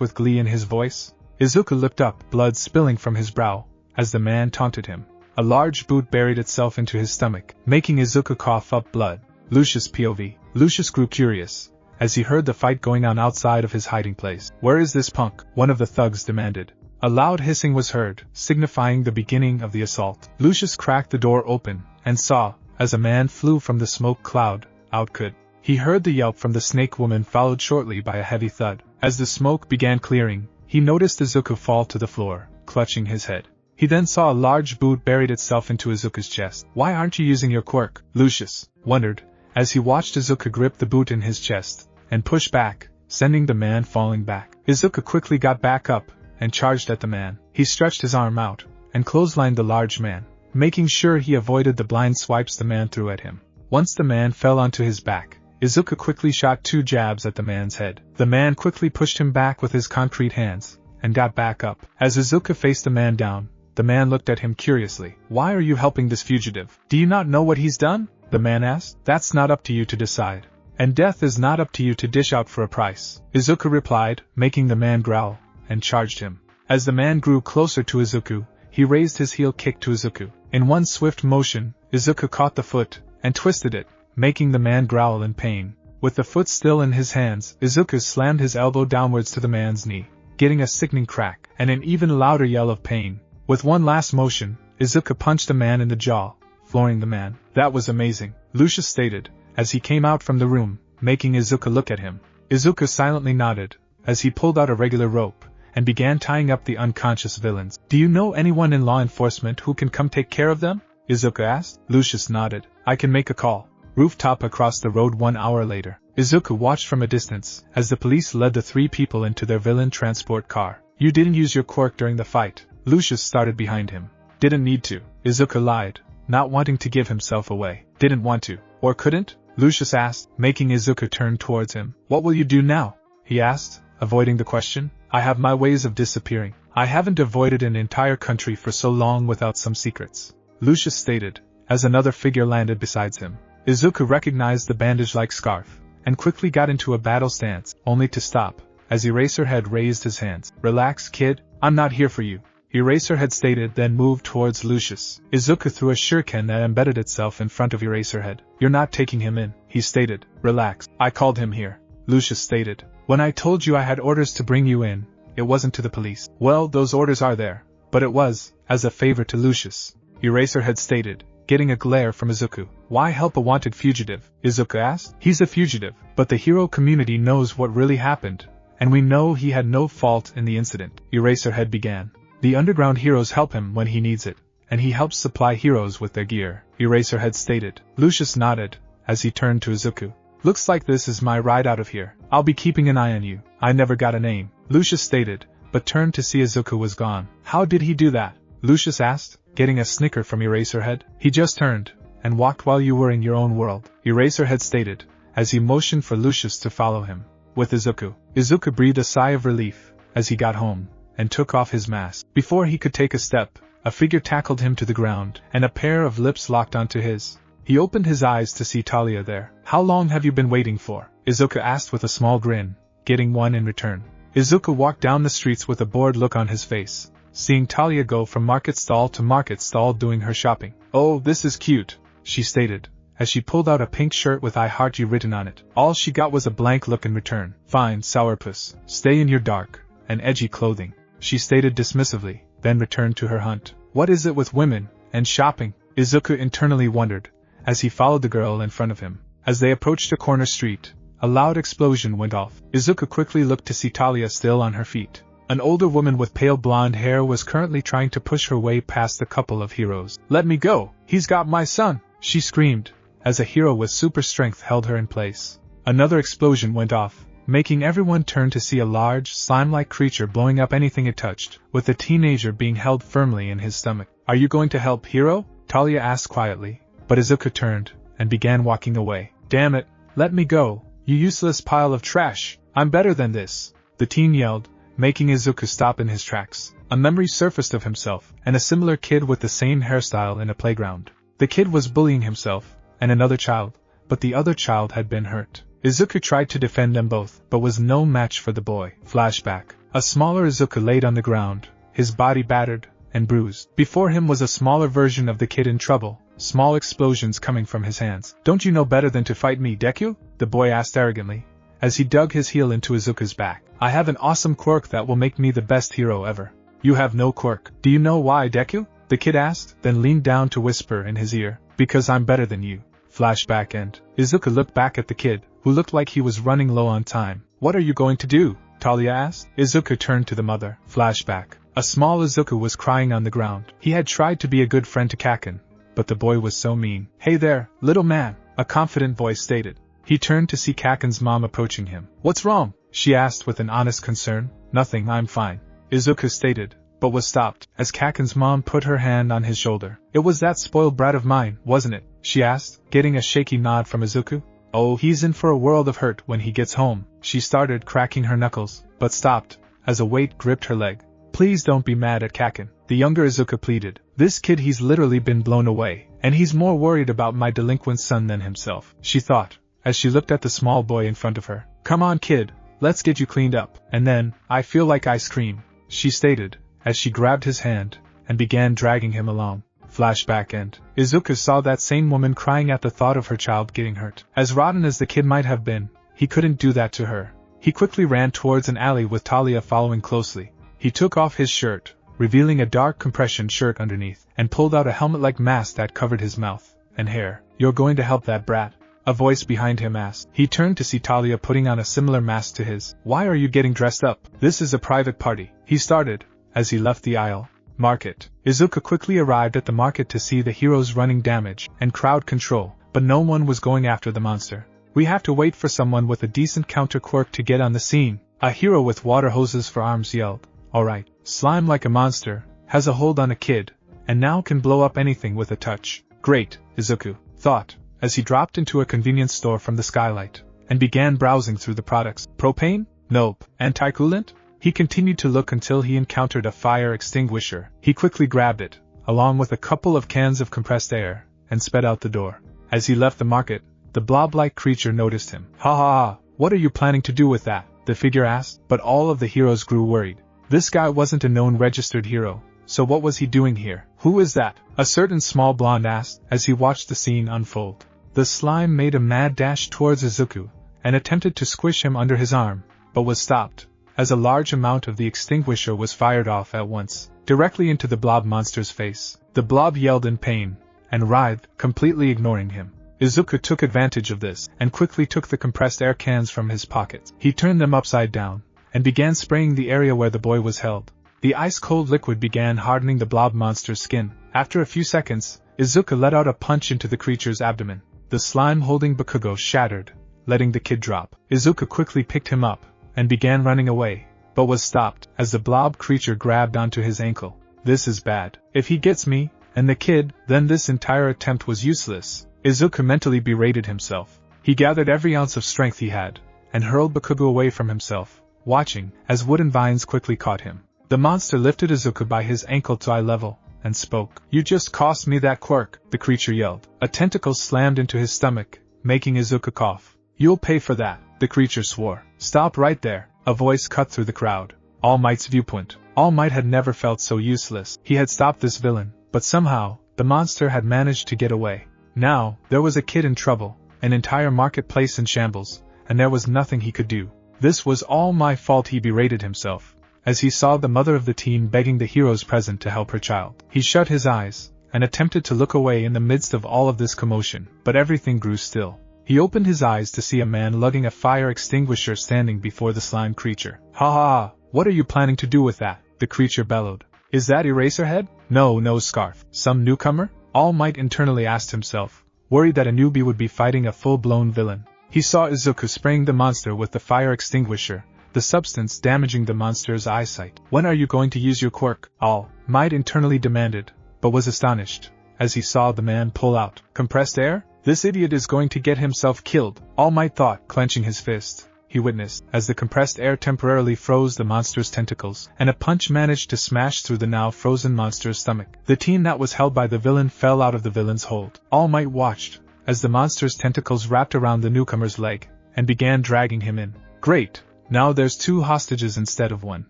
with glee in his voice. Izuku looked up, blood spilling from his brow, as the man taunted him. A large boot buried itself into his stomach, making Izuku cough up blood. Lucius POV. Lucius grew curious, as he heard the fight going on outside of his hiding place. Where is this punk? One of the thugs demanded. A loud hissing was heard, signifying the beginning of the assault. Lucius cracked the door open, and saw, as a man flew from the smoke cloud, out could. He heard the yelp from the snake woman, followed shortly by a heavy thud. As the smoke began clearing, he noticed Izuku fall to the floor, clutching his head. He then saw a large boot buried itself into Izuku's chest. Why aren't you using your quirk? Lucius wondered, as he watched Izuku grip the boot in his chest, and push back, sending the man falling back. Izuku quickly got back up, and charged at the man. He stretched his arm out, and clotheslined the large man, making sure he avoided the blind swipes the man threw at him. Once the man fell onto his back, Izuku quickly shot 2 jabs at the man's head. The man quickly pushed him back with his concrete hands, and got back up. As Izuku faced the man down, the man looked at him curiously. Why are you helping this fugitive? Do you not know what he's done? The man asked. That's not up to you to decide. And death is not up to you to dish out for a price. Izuku replied, making the man growl, and charged him. As the man grew closer to Izuku, he raised his heel kick to Izuku. In one swift motion, Izuku caught the foot, and twisted it, making the man growl in pain. With the foot still in his hands, Izuku slammed his elbow downwards to the man's knee, getting a sickening crack, and an even louder yell of pain. With one last motion, Izuku punched the man in the jaw, flooring the man. That was amazing, Lucius stated, as he came out from the room, making Izuku look at him. Izuku silently nodded, as he pulled out a regular rope, and began tying up the unconscious villains. Do you know anyone in law enforcement who can come take care of them? Izuku asked. Lucius nodded. I can make a call. Rooftop across the road 1 hour later. Izuku watched from a distance, as the police led the 3 people into their villain transport car. You didn't use your quirk during the fight. Lucius started behind him. Didn't need to. Izuku lied, not wanting to give himself away. Didn't want to, or couldn't? Lucius asked, making Izuku turn towards him. What will you do now? He asked, avoiding the question. I have my ways of disappearing. I haven't avoided an entire country for so long without some secrets. Lucius stated, as another figure landed beside him. Izuku recognized the bandage-like scarf, and quickly got into a battle stance, only to stop, as Eraserhead raised his hands. "Relax, kid, I'm not here for you," Eraserhead stated, then moved towards Lucius. Izuku threw a shuriken that embedded itself in front of Eraserhead. "You're not taking him in," he stated. "Relax, I called him here," Lucius stated. "When I told you I had orders to bring you in, it wasn't to the police." "Well, those orders are there, but it was, as a favor to Lucius," Eraserhead stated, getting a glare from Izuku. "Why help a wanted fugitive?" Izuku asked. "He's a fugitive, but the hero community knows what really happened, and we know he had no fault in the incident," Eraserhead began. "The underground heroes help him when he needs it, and he helps supply heroes with their gear," Eraserhead stated. Lucius nodded, as he turned to Izuku. "Looks like this is my ride out of here. I'll be keeping an eye on you." "I never got a name," Lucius stated, but turned to see Izuku was gone. "How did he do that?" Lucius asked, getting a snicker from Eraserhead. "He just turned and walked while you were in your own world," Eraserhead stated, as he motioned for Lucius to follow him. With Izuku. Izuku breathed a sigh of relief as he got home and took off his mask. Before he could take a step, a figure tackled him to the ground, and a pair of lips locked onto his. He opened his eyes to see Talia there. "How long have you been waiting for?" Izuku asked with a small grin, getting one in return. Izuku walked down the streets with a bored look on his face, seeing Talia go from market stall to market stall doing her shopping. "Oh, this is cute," she stated, as she pulled out a pink shirt with "I heart you" written on it. All she got was a blank look in return. "Fine, sourpuss, stay in your dark and edgy clothing," she stated dismissively, then returned to her hunt. "What is it with women and shopping?" Izuku internally wondered, as he followed the girl in front of him. As they approached a corner street, a loud explosion went off. Izuku quickly looked to see Talia still on her feet. An older woman with pale blonde hair was currently trying to push her way past a couple of heroes. "Let me go! He's got my son!" she screamed, as a hero with super strength held her in place. Another explosion went off, making everyone turn to see a large, slime-like creature blowing up anything it touched, with the teenager being held firmly in his stomach. "Are you going to help, hero?" Talia asked quietly, but Izuku turned and began walking away. "Damn it, let me go, you useless pile of trash! I'm better than this!" the teen yelled, making Izuku stop in his tracks. A memory surfaced of himself and a similar kid with the same hairstyle in a playground. The kid was bullying himself and another child, but the other child had been hurt. Izuku tried to defend them both, but was no match for the boy. Flashback. A smaller Izuku laid on the ground, his body battered and bruised. Before him was a smaller version of the kid in trouble, small explosions coming from his hands. "Don't you know better than to fight me, Deku?" the boy asked arrogantly, as he dug his heel into Izuku's back. "I have an awesome quirk that will make me the best hero ever." "You have no quirk." "Do you know why, Deku?" the kid asked, then leaned down to whisper in his ear. "Because I'm better than you." Flashback end. Izuku looked back at the kid, who looked like he was running low on time. "What are you going to do?" Talia asked. Izuku turned to the mother. Flashback. A small Izuku was crying on the ground. He had tried to be a good friend to Kaken, but the boy was so mean. "Hey there, little man," a confident voice stated. He turned to see Kaken's mom approaching him. "What's wrong?" she asked with an honest concern. "Nothing, I'm fine," Izuku stated, but was stopped, as Kaken's mom put her hand on his shoulder. "It was that spoiled brat of mine, wasn't it?" she asked, getting a shaky nod from Izuku. "Oh, he's in for a world of hurt when he gets home." She started cracking her knuckles, but stopped, as a weight gripped her leg. "Please don't be mad at Kaken," the younger Izuku pleaded. "This kid, he's literally been blown away, and he's more worried about my delinquent son than himself," she thought, as she looked at the small boy in front of her. "Come on, kid, let's get you cleaned up." "And then, I feel like ice cream," she stated, as she grabbed his hand and began dragging him along. Flashback end. Izuku saw that same woman crying at the thought of her child getting hurt. As rotten as the kid might have been, he couldn't do that to her. He quickly ran towards an alley with Talia following closely. He took off his shirt, revealing a dark compression shirt underneath, and pulled out a helmet-like mask that covered his mouth and hair. "You're going to help that brat?" a voice behind him asked. He turned to see Talia putting on a similar mask to his. "Why are you getting dressed up?" "This is a private party," he started, as he left the aisle. Market. Izuku quickly arrived at the market to see the heroes running damage and crowd control, but no one was going after the monster. "We have to wait for someone with a decent counter quirk to get on the scene," a hero with water hoses for arms yelled. "Alright, slime like a monster, has a hold on a kid, and now can blow up anything with a touch. Great," Izuku thought, as he dropped into a convenience store from the skylight, and began browsing through the products. Propane? Nope. Anti-coolant? He continued to look until he encountered a fire extinguisher. He quickly grabbed it, along with a couple of cans of compressed air, and sped out the door. As he left the market, The blob-like creature noticed him. Ha ha ha, what are you planning to do with that? The figure asked, but all of the heroes grew worried. This guy wasn't a known registered hero, so what was he doing here? Who is that? A certain small blonde asked as he watched the scene unfold. The slime made a mad dash towards Izuku, and attempted to squish him under his arm, but was stopped, as a large amount of the extinguisher was fired off at once, directly into the blob monster's face. The blob yelled in pain, and writhed, completely ignoring him. Izuku took advantage of this, and quickly took the compressed air cans from his pockets. He turned them upside down, and began spraying the area where the boy was held. The ice-cold liquid began hardening the blob monster's skin. After a few seconds, Izuku let out a punch into the creature's abdomen. The slime holding Bakugo shattered, letting the kid drop. Izuku quickly picked him up, and began running away, but was stopped, as the blob creature grabbed onto his ankle. This is bad. If he gets me, and the kid, then this entire attempt was useless. Izuku mentally berated himself. He gathered every ounce of strength he had, and hurled Bakugo away from himself, watching, as wooden vines quickly caught him. The monster lifted Izuku by his ankle to eye level, and spoke. You just cost me that quirk, the creature yelled. A tentacle slammed into his stomach, making Izuku cough. You'll pay for that, the creature swore. Stop right there, a voice cut through the crowd. All Might's viewpoint. All Might had never felt so useless. He had stopped this villain, but somehow, the monster had managed to get away. Now, there was a kid in trouble, an entire marketplace in shambles, and there was nothing he could do. This was all my fault, he berated himself, as he saw the mother of the teen begging the heroes present to help her child. He shut his eyes, and attempted to look away in the midst of all of this commotion, but everything grew still. He opened his eyes to see a man lugging a fire extinguisher standing before the slime creature. Ha ha ha, what are you planning to do with that? The creature bellowed. Is that Eraserhead? No, Scarf. Some newcomer? All Might internally asked himself, worried that a newbie would be fighting a full-blown villain. He saw Izuku spraying the monster with the fire extinguisher, the substance damaging the monster's eyesight. When are you going to use your quirk? All Might internally demanded, but was astonished, as he saw the man pull out compressed air. This idiot is going to get himself killed, All Might thought, clenching his fist. He witnessed, as the compressed air temporarily froze the monster's tentacles, and a punch managed to smash through the now frozen monster's stomach. The teen that was held by the villain fell out of the villain's hold. All Might watched, as the monster's tentacles wrapped around the newcomer's leg, and began dragging him in. Great, now there's 2 hostages instead of 1.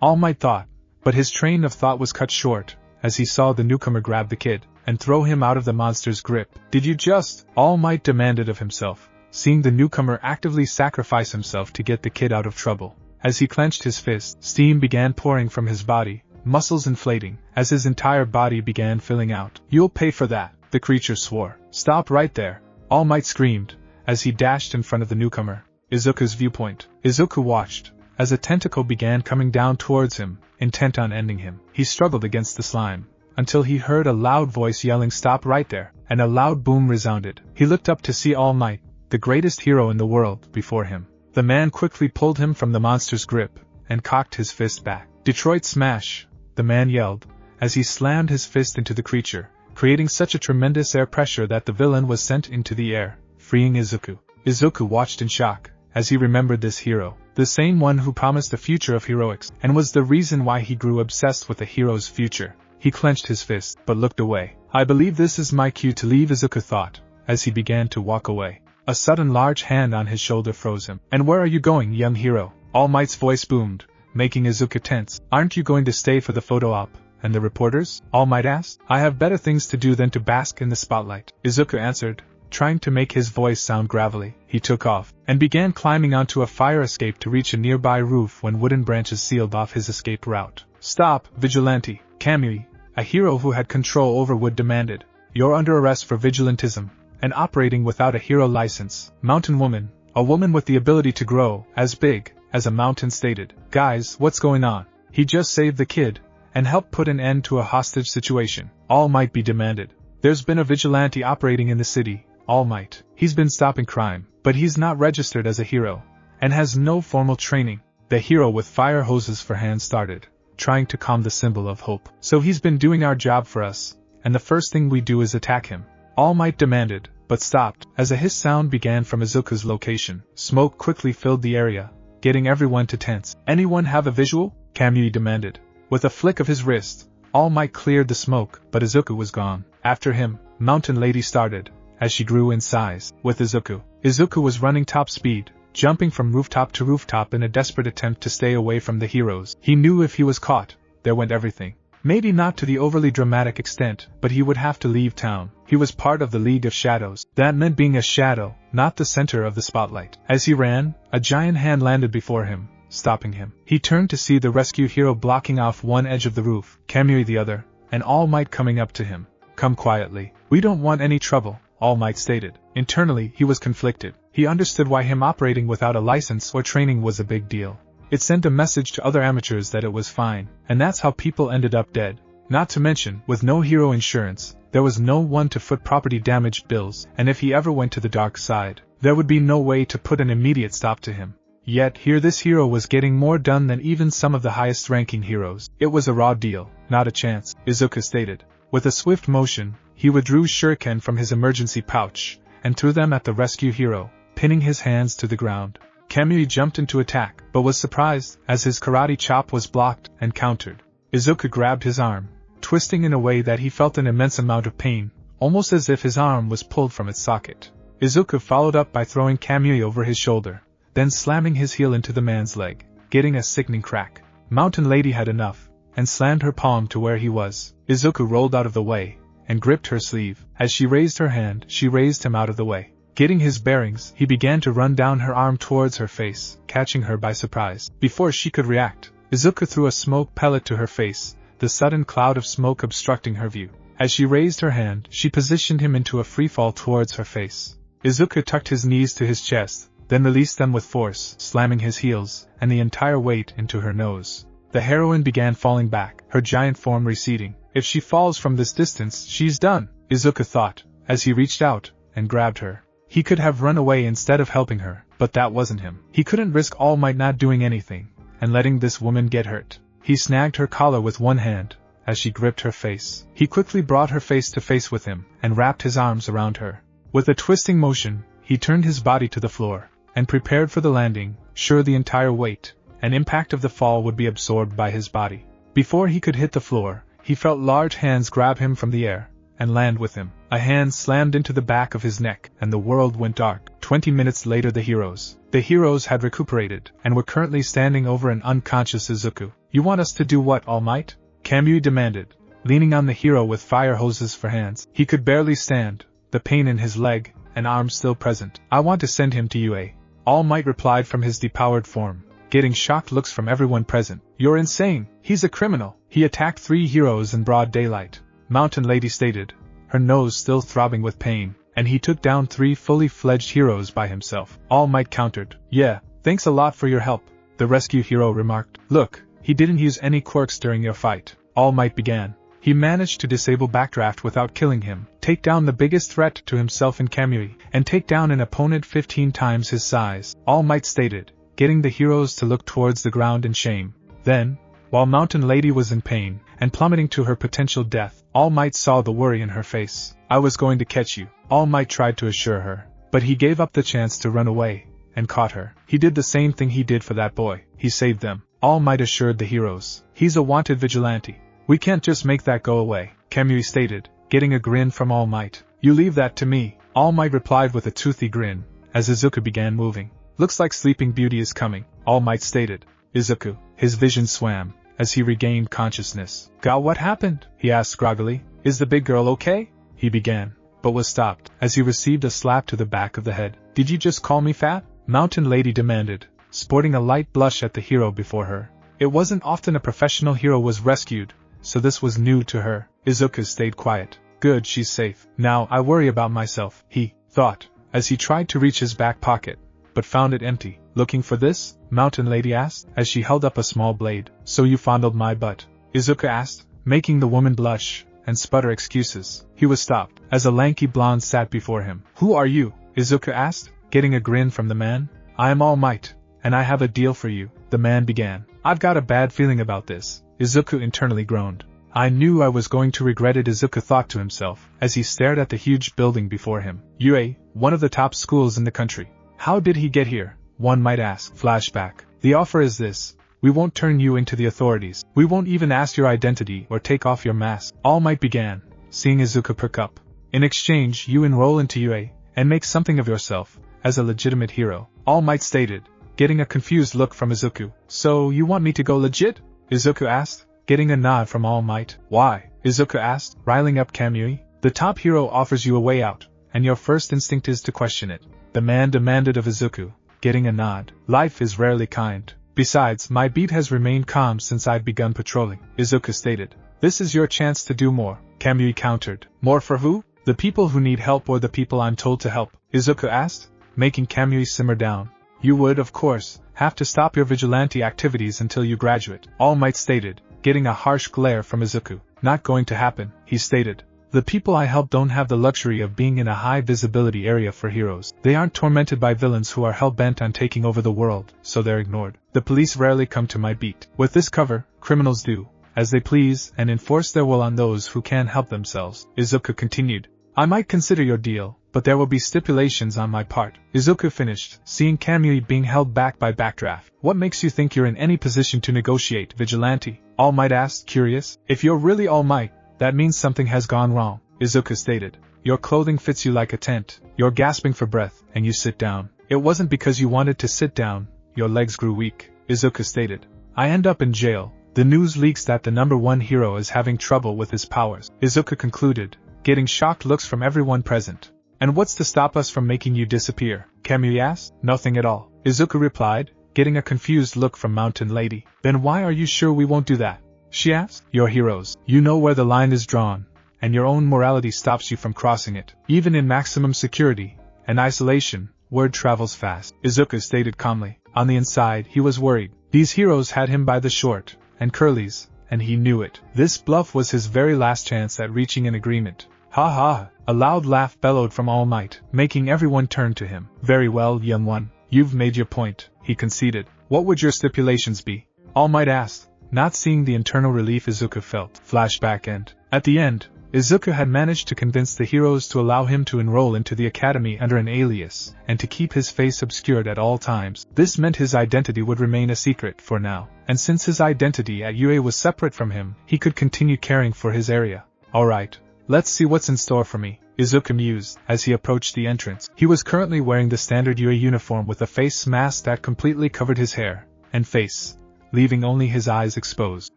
All Might thought, but his train of thought was cut short, as he saw the newcomer grab the kid, and throw him out of the monster's grip. Did you just? All Might demanded of himself, seeing the newcomer actively sacrifice himself to get the kid out of trouble. As he clenched his fist, steam began pouring from his body, muscles inflating, as his entire body began filling out. You'll pay for that, the creature swore. Stop right there, All Might screamed, as he dashed in front of the newcomer. Izuku's viewpoint. Izuku watched, as a tentacle began coming down towards him, intent on ending him. He struggled against the slime, until he heard a loud voice yelling stop right there, and a loud boom resounded. He looked up to see All Might, the greatest hero in the world, before him. The man quickly pulled him from the monster's grip, and cocked his fist back. Detroit Smash, the man yelled, as he slammed his fist into the creature, creating such a tremendous air pressure that the villain was sent into the air, freeing Izuku. Izuku watched in shock, as he remembered this hero, the same one who promised a future of heroics, and was the reason why he grew obsessed with a hero's future. He clenched his fist, but looked away. I believe this is my cue to leave, Izuku thought, as he began to walk away. A sudden large hand on his shoulder froze him. And where are you going, young hero? All Might's voice boomed, making Izuku tense. Aren't you going to stay for the photo op, and the reporters? All Might asked. I have better things to do than to bask in the spotlight, Izuku answered, trying to make his voice sound gravelly. He took off, and began climbing onto a fire escape to reach a nearby roof when wooden branches sealed off his escape route. Stop, vigilante, Kamui, a hero who had control over wood demanded. You're under arrest for vigilantism, and operating without a hero license. Mountain Woman, a woman with the ability to grow as big as a mountain, stated. Guys, what's going on? He just saved the kid, and helped put an end to a hostage situation. All Might be demanded. There's been a vigilante operating in the city, All Might. He's been stopping crime, but he's not registered as a hero, and has no formal training. The hero with fire hoses for hands started, trying to calm the symbol of hope. So he's been doing our job for us, and the first thing we do is attack him. All Might demanded, but stopped, as a hiss sound began from Izuku's location. Smoke quickly filled the area, getting everyone to tense. Anyone have a visual? Kamui demanded. With a flick of his wrist, All Might cleared the smoke, but Izuku was gone. After him, Mountain Lady started, as she grew in size. With Izuku. Izuku was running top speed, jumping from rooftop to rooftop in a desperate attempt to stay away from the heroes. He knew if he was caught, there went everything. Maybe not to the overly dramatic extent, but he would have to leave town. He was part of the League of Shadows. That meant being a shadow, not the center of the spotlight. As he ran, a giant hand landed before him, stopping him. He turned to see the rescue hero blocking off one edge of the roof, Kamui the other, and All Might coming up to him. Come quietly. We don't want any trouble, All Might stated. Internally, he was conflicted. He understood why him operating without a license or training was a big deal. It sent a message to other amateurs that it was fine, and that's how people ended up dead. Not to mention, with no hero insurance, there was no one to foot property damage bills, and if he ever went to the dark side, there would be no way to put an immediate stop to him. Yet here this hero was getting more done than even some of the highest ranking heroes. It was a raw deal, not a chance, Izuku stated. With a swift motion, he withdrew shuriken from his emergency pouch, and threw them at the rescue hero, pinning his hands to the ground. Kamui jumped into attack, but was surprised, as his karate chop was blocked and countered. Izuku grabbed his arm, twisting in a way that he felt an immense amount of pain, almost as if his arm was pulled from its socket. Izuku followed up by throwing Kamui over his shoulder, then slamming his heel into the man's leg, getting a sickening crack. Mountain Lady had enough, and slammed her palm to where he was. Izuku rolled out of the way, and gripped her sleeve. As she raised her hand, she raised him out of the way. Getting his bearings, he began to run down her arm towards her face, catching her by surprise. Before she could react, Izuku threw a smoke pellet to her face, the sudden cloud of smoke obstructing her view. As she raised her hand, she positioned him into a freefall towards her face. Izuku tucked his knees to his chest, then released them with force, slamming his heels, and the entire weight into her nose. The heroine began falling back, her giant form receding. If she falls from this distance, she's done, Izuku thought, as he reached out and grabbed her. He could have run away instead of helping her, but that wasn't him. He couldn't risk All Might not doing anything, and letting this woman get hurt. He snagged her collar with one hand, as she gripped her face. He quickly brought her face to face with him, and wrapped his arms around her. With a twisting motion, he turned his body to the floor, and prepared for the landing, sure the entire weight and impact of the fall would be absorbed by his body. Before he could hit the floor, he felt large hands grab him from the air, and land with him. A hand slammed into the back of his neck, and the world went dark. 20 minutes later the heroes had recuperated, and were currently standing over an unconscious Izuku. You want us to do what, All Might? Kamui demanded, leaning on the hero with fire hoses for hands. He could barely stand, the pain in his leg and arm still present. I want to send him to UA. All Might replied from his depowered form, getting shocked looks from everyone present. You're insane, he's a criminal. He attacked 3 heroes in broad daylight, Mountain Lady stated, her nose still throbbing with pain, and he took down 3 fully fledged heroes by himself. All Might countered. Yeah, thanks a lot for your help, the rescue hero remarked. Look, he didn't use any quirks during your fight, All Might began. He managed to disable Backdraft without killing him, take down the biggest threat to himself in Kamui, and take down an opponent 15 times his size, All Might stated, getting the heroes to look towards the ground in shame. Then, while Mountain Lady was in pain, and plummeting to her potential death, All Might saw the worry in her face. I was going to catch you, All Might tried to assure her, but he gave up the chance to run away, and caught her. He did the same thing he did for that boy, he saved them, All Might assured the heroes. He's a wanted vigilante. We can't just make that go away, Kamui stated, getting a grin from All Might. You leave that to me, All Might replied with a toothy grin, as Izuku began moving. Looks like Sleeping Beauty is coming, All Might stated. Izuku, his vision swam, as he regained consciousness. God, what happened? He asked groggily. Is the big girl okay? He began, but was stopped, as he received a slap to the back of the head. Did you just call me fat? Mountain Lady demanded, sporting a light blush at the hero before her. It wasn't often a professional hero was rescued, so this was new to her. Izuku stayed quiet. Good, she's safe. Now I worry about myself, he thought, as he tried to reach his back pocket, but found it empty. Looking for this? Mountain Lady asked, as she held up a small blade. So you fondled my butt? Izuku asked, making the woman blush and sputter excuses. He was stopped, as a lanky blonde sat before him. Who are you? Izuku asked, getting a grin from the man. I am All Might, and I have a deal for you, the man began. I've got a bad feeling about this, Izuku internally groaned. I knew I was going to regret it, Izuku thought to himself, as he stared at the huge building before him. UA, one of the top schools in the country. How did he get here? One might ask. Flashback. The offer is this. We won't turn you into the authorities. We won't even ask your identity or take off your mask. All Might began, seeing Izuku perk up. In exchange, you enroll into UA, and make something of yourself, as a legitimate hero, All Might stated, getting a confused look from Izuku. So, you want me to go legit? Izuku asked, getting a nod from All Might. Why? Izuku asked, riling up Kamui. The top hero offers you a way out, and your first instinct is to question it. The man demanded of Izuku, getting a nod. Life is rarely kind. Besides, my beat has remained calm since I've begun patrolling, Izuku stated. This is your chance to do more, Kamui countered. More for who? The people who need help or the people I'm told to help? Izuku asked, making Kamui simmer down. You would, of course, have to stop your vigilante activities until you graduate, All Might stated, getting a harsh glare from Izuku. Not going to happen, he stated. The people I help don't have the luxury of being in a high-visibility area for heroes. They aren't tormented by villains who are hell-bent on taking over the world, so they're ignored. The police rarely come to my beat. With this cover, criminals do as they please and enforce their will on those who can't help themselves, Izuku continued. I might consider your deal, but there will be stipulations on my part. Izuku finished, seeing Kamui being held back by Backdraft. What makes you think you're in any position to negotiate, Vigilante? All Might asked, curious. If you're really All Might, that means something has gone wrong, Izuku stated. Your clothing fits you like a tent, you're gasping for breath, and you sit down. It wasn't because you wanted to sit down, your legs grew weak, Izuku stated. I end up in jail. The news leaks that the #1 hero is having trouble with his powers, Izuku concluded, getting shocked looks from everyone present. And what's to stop us from making you disappear? Kamui asked. Nothing at all, Izuku replied, getting a confused look from Mountain Lady. Then why are you sure we won't do that? She asked. You're heroes. You know where the line is drawn, and your own morality stops you from crossing it. Even in maximum security and isolation, word travels fast, Izuku stated calmly. On the inside, he was worried. These heroes had him by the short and curlies, and he knew it. This bluff was his very last chance at reaching an agreement. Ha ha! A loud laugh bellowed from All Might, making everyone turn to him. Very well, young one. You've made your point, he conceded. What would your stipulations be? All Might asked, not seeing the internal relief Izuku felt. Flashback end. At the end, Izuku had managed to convince the heroes to allow him to enroll into the academy under an alias, and to keep his face obscured at all times. This meant his identity would remain a secret for now, and since his identity at UA was separate from him, he could continue caring for his area. Alright, let's see what's in store for me, Izuku mused, as he approached the entrance. He was currently wearing the standard UA uniform with a face mask that completely covered his hair and face, leaving only his eyes exposed.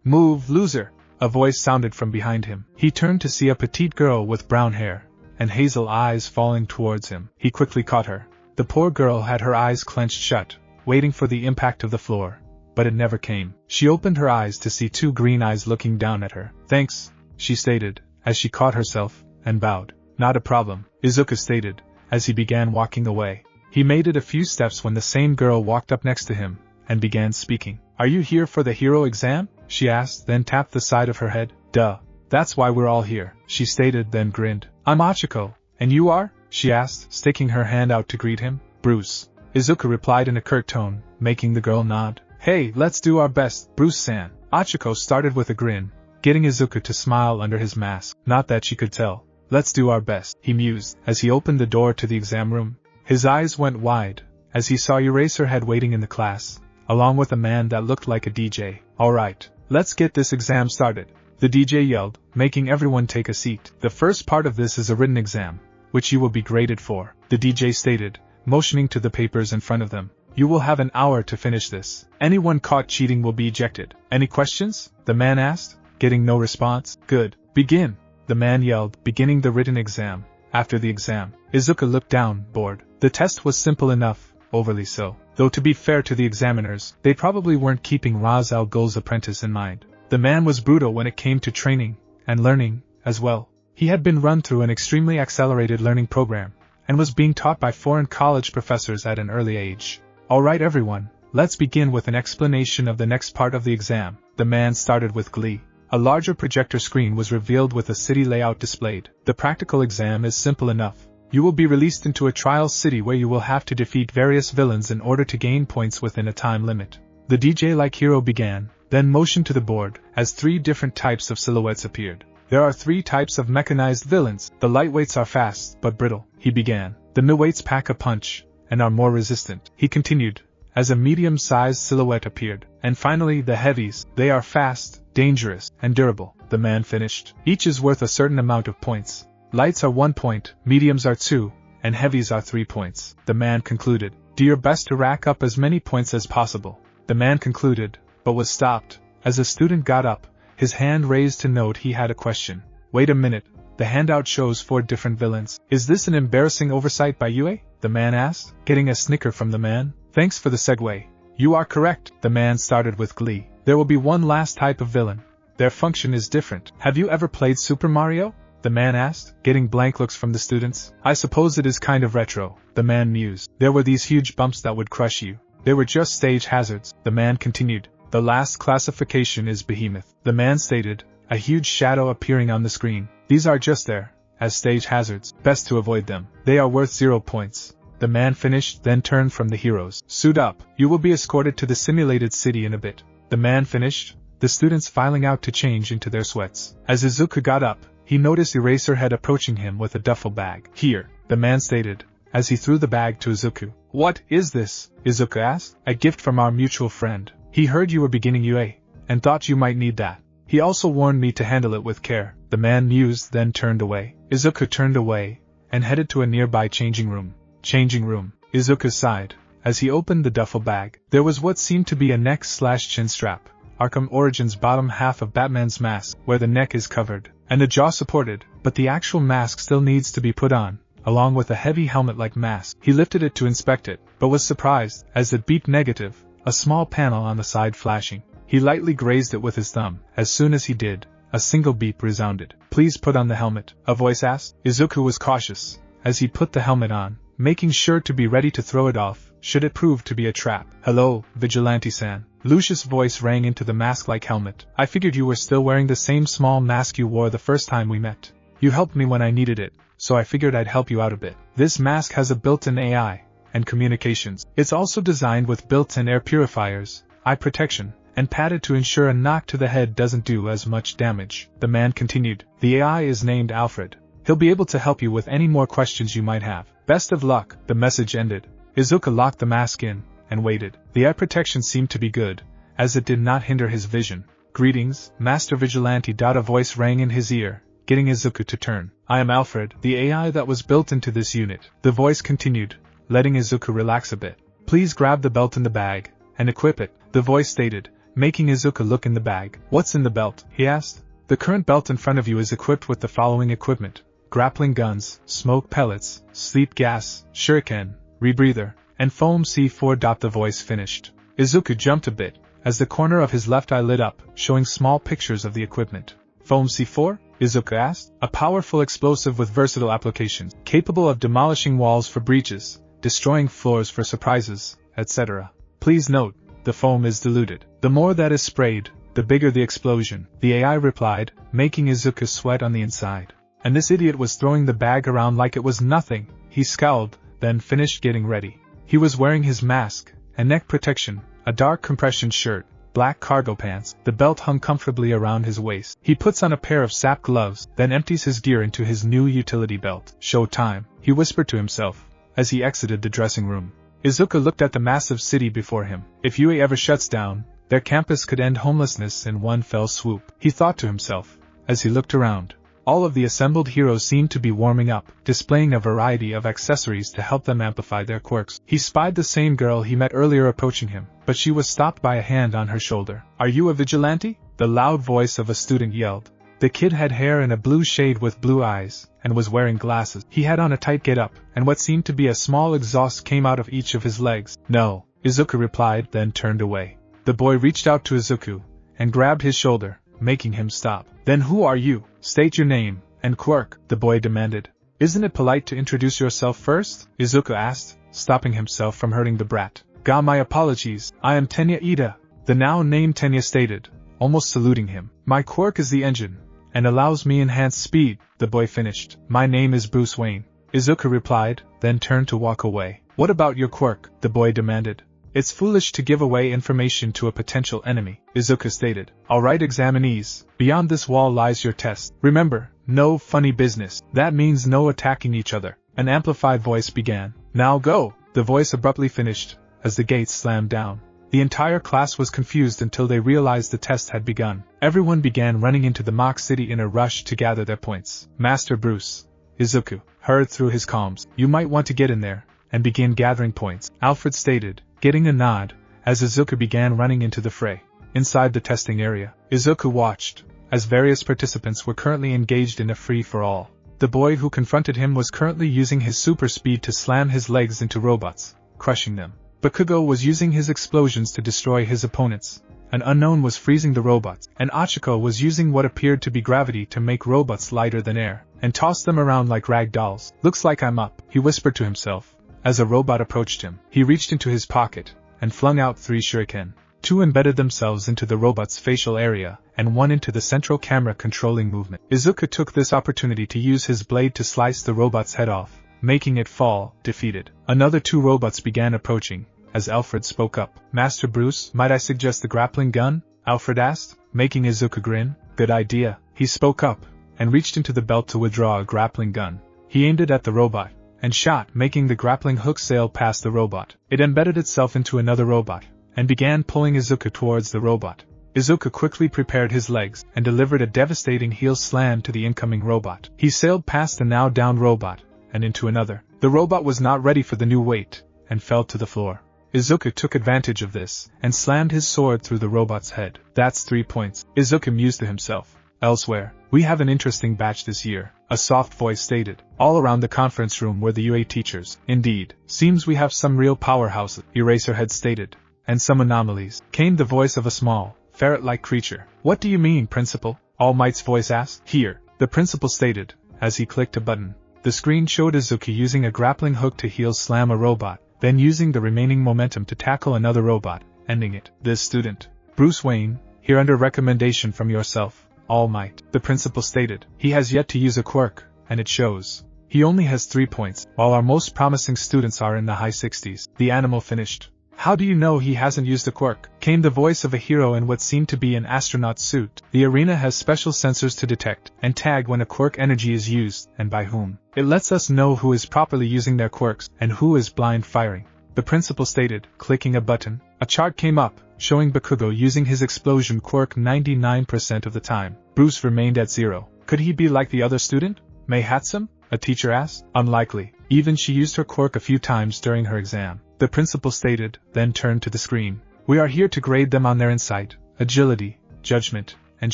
Move, loser! A voice sounded from behind him. He turned to see a petite girl with brown hair and hazel eyes falling towards him. He quickly caught her. The poor girl had her eyes clenched shut, waiting for the impact of the floor, but it never came. She opened her eyes to see two green eyes looking down at her. Thanks, she stated, as she caught herself, and bowed. Not a problem, Izuku stated, as he began walking away. He made it a few steps when the same girl walked up next to him, and began speaking. Are you here for the hero exam? She asked, then tapped the side of her head. Duh. That's why we're all here, she stated, then grinned. I'm Achiko. And you are? She asked, sticking her hand out to greet him. Bruce. Izuku replied in a curt tone, making the girl nod. Hey, let's do our best, Bruce-san. Achiko started with a grin, getting Izuku to smile under his mask. Not that she could tell. Let's do our best, he mused, as he opened the door to the exam room. His eyes went wide, as he saw Eraserhead waiting in the class, along with a man that looked like a DJ. Alright, let's get this exam started, the DJ yelled, making everyone take a seat. The first part of this is a written exam, which you will be graded for, the DJ stated, motioning to the papers in front of them. You will have an hour to finish this. Anyone caught cheating will be ejected. Any questions? The man asked, getting no response. Good. Begin, the man yelled, beginning the written exam. After the exam, Izuku looked down, bored. The test was simple enough, overly so. Though to be fair to the examiners, they probably weren't keeping Talia Al Ghul's apprentice in mind. The man was brutal when it came to training, and learning, as well. He had been run through an extremely accelerated learning program, and was being taught by foreign college professors at an early age. Alright everyone, let's begin with an explanation of the next part of the exam, the man started with glee. A larger projector screen was revealed with a city layout displayed. The practical exam is simple enough. You will be released into a trial city where you will have to defeat various villains in order to gain points within a time limit. The DJ-like hero began, then motioned to the board, as 3 different types of silhouettes appeared. There are 3 types of mechanized villains. The lightweights are fast, but brittle, he began. The middleweights pack a punch, and are more resistant, he continued, as a medium-sized silhouette appeared. And finally the heavies, they are fast, dangerous, and durable, the man finished. Each is worth a certain amount of points. Lights are 1 point, mediums are 2, and heavies are 3 points. The man concluded. Do your best to rack up as many points as possible. The man concluded, but was stopped. As a student got up, his hand raised to note he had a question. Wait a minute, the handout shows 4 different villains. Is this an embarrassing oversight by UA? The man asked, getting a snicker from the man. Thanks for the segue. You are correct, the man started with glee. There will be one last type of villain. Their function is different. Have you ever played Super Mario? The man asked, getting blank looks from the students. I suppose it is kind of retro, the man mused. There were these huge bumps that would crush you. They were just stage hazards, the man continued. The last classification is behemoth, the man stated, a huge shadow appearing on the screen. These are just there, as stage hazards, best to avoid them. They are worth 0 points. The man finished, then turned from the heroes. Suit up, you will be escorted to the simulated city in a bit. The man finished, the students filing out to change into their sweats. As Izuku got up, he noticed Eraserhead approaching him with a duffel bag. Here, the man stated, as he threw the bag to Izuku. What is this? Izuku asked. A gift from our mutual friend. He heard you were beginning UA, and thought you might need that. He also warned me to handle it with care. The man mused, then turned away. Izuku turned away, and headed to a nearby changing room. Changing room. Izuku sighed. As he opened the duffel bag, there was what seemed to be a neck/chin strap. Arkham Origins bottom half of Batman's mask, where the neck is covered, and the jaw supported, but the actual mask still needs to be put on, along with a heavy helmet-like mask. He lifted it to inspect it, but was surprised, as it beeped negative, a small panel on the side flashing. He lightly grazed it with his thumb. As soon as he did, a single beep resounded. Please put on the helmet, a voice asked. Izuku was cautious, as he put the helmet on, making sure to be ready to throw it off, should it prove to be a trap. Hello, Vigilante-san. Lucius' voice rang into the mask-like helmet. I figured you were still wearing the same small mask you wore the first time we met. You helped me when I needed it, so I figured I'd help you out a bit. This mask has a built-in AI, and communications. It's also designed with built-in air purifiers, eye protection, and padded to ensure a knock to the head doesn't do as much damage. The man continued. The AI is named Alfred. He'll be able to help you with any more questions you might have. Best of luck. The message ended. Izuku locked the mask in, and waited. The eye protection seemed to be good, as it did not hinder his vision. Greetings, Master Vigilante. A voice rang in his ear, getting Izuku to turn. I am Alfred, the AI that was built into this unit. The voice continued, letting Izuku relax a bit. Please grab the belt in the bag, and equip it, the voice stated, making Izuku look in the bag. What's in the belt? He asked. The current belt in front of you is equipped with the following equipment: grappling guns, smoke pellets, sleep gas, shuriken, rebreather, and foam C4. The voice finished. Izuku jumped a bit, as the corner of his left eye lit up, showing small pictures of the equipment. Foam C4? Izuku asked. A powerful explosive with versatile applications, capable of demolishing walls for breaches, destroying floors for surprises, etc. Please note, the foam is diluted. The more that is sprayed, the bigger the explosion, the AI replied, making Izuku sweat on the inside. And this idiot was throwing the bag around like it was nothing. He scowled, then finished getting ready. He was wearing his mask, and neck protection, a dark compression shirt, black cargo pants. The belt hung comfortably around his waist. He puts on a pair of sap gloves, then empties his gear into his new utility belt. Show time, he whispered to himself, as he exited the dressing room. Izuku looked at the massive city before him. If UA ever shuts down, their campus could end homelessness in one fell swoop, he thought to himself, as he looked around. All of the assembled heroes seemed to be warming up, displaying a variety of accessories to help them amplify their quirks. He spied the same girl he met earlier approaching him, but she was stopped by a hand on her shoulder. Are you a vigilante? The loud voice of a student yelled. The kid had hair in a blue shade with blue eyes, and was wearing glasses. He had on a tight get-up, and what seemed to be a small exhaust came out of each of his legs. No, Izuku replied, then turned away. The boy reached out to Izuku, and grabbed his shoulder, making him stop. Then who are you? State your name, and quirk, the boy demanded. Isn't it polite to introduce yourself first? Izuku asked, stopping himself from hurting the brat. My apologies, I am Tenya Ida, the now named Tenya stated, almost saluting him. My quirk is the engine, and allows me enhanced speed, the boy finished. My name is Bruce Wayne, Izuku replied, then turned to walk away. What about your quirk? The boy demanded. It's foolish to give away information to a potential enemy, Izuku stated. Alright examinees, beyond this wall lies your test. Remember, no funny business. That means no attacking each other. An amplified voice began. Now go! The voice abruptly finished, as the gates slammed down. The entire class was confused until they realized the test had begun. Everyone began running into the mock city in a rush to gather their points. Master Bruce, Izuku hurried through his calms. You might want to get in there and begin gathering points, Alfred stated, getting a nod as Izuku began running into the fray. Inside the testing area, Izuku watched as various participants were currently engaged in a free-for-all. The boy who confronted him was currently using his super speed to slam his legs into robots, crushing them. Bakugo was using his explosions to destroy his opponents. An unknown was freezing the robots, and Achiko was using what appeared to be gravity to make robots lighter than air, and toss them around like rag dolls. Looks like I'm up, he whispered to himself. As a robot approached him, he reached into his pocket and flung out 3 shuriken. 2 embedded themselves into the robot's facial area, and 1 into the central camera controlling movement. Izuku took this opportunity to use his blade to slice the robot's head off, making it fall, defeated. Another 2 robots began approaching, as Alfred spoke up. Master Bruce, might I suggest the grappling gun? Alfred asked, making Izuku grin. Good idea. He spoke up, and reached into the belt to withdraw a grappling gun. He aimed it at the robot, and shot, making the grappling hook sail past the robot. It embedded itself into another robot, and began pulling Izuku towards the robot. Izuku quickly prepared his legs, and delivered a devastating heel slam to the incoming robot. He sailed past the now downed robot, and into another. The robot was not ready for the new weight, and fell to the floor. Izuku took advantage of this, and slammed his sword through the robot's head. That's 3 points, Izuku mused to himself. Elsewhere, we have an interesting batch this year, a soft voice stated. All around the conference room were the UA teachers. Indeed, seems we have some real powerhouses, Eraserhead stated. And some anomalies, came the voice of a small, ferret-like creature. What do you mean, Principal? All Might's voice asked. Here, the principal stated, as he clicked a button. The screen showed Izuku using a grappling hook to heel slam a robot, then using the remaining momentum to tackle another robot, ending it. This student, Bruce Wayne, here under recommendation from yourself, All Might, the principal stated. He has yet to use a quirk, and it shows. He only has 3 points, while our most promising students are in the high 60s. The animal finished. How do you know he hasn't used a quirk? Came the voice of a hero in what seemed to be an astronaut suit. The arena has special sensors to detect and tag when a quirk energy is used, and by whom. It lets us know who is properly using their quirks, and who is blind firing. The principal stated, clicking a button. A chart came up, showing Bakugo using his explosion quirk 99% of the time. Bruce remained at 0. Could he be like the other student? Mei Hatsum? A teacher asked. Unlikely. Even she used her quirk a few times during her exam. The principal stated, then turned to the screen. We are here to grade them on their insight, agility, judgment, and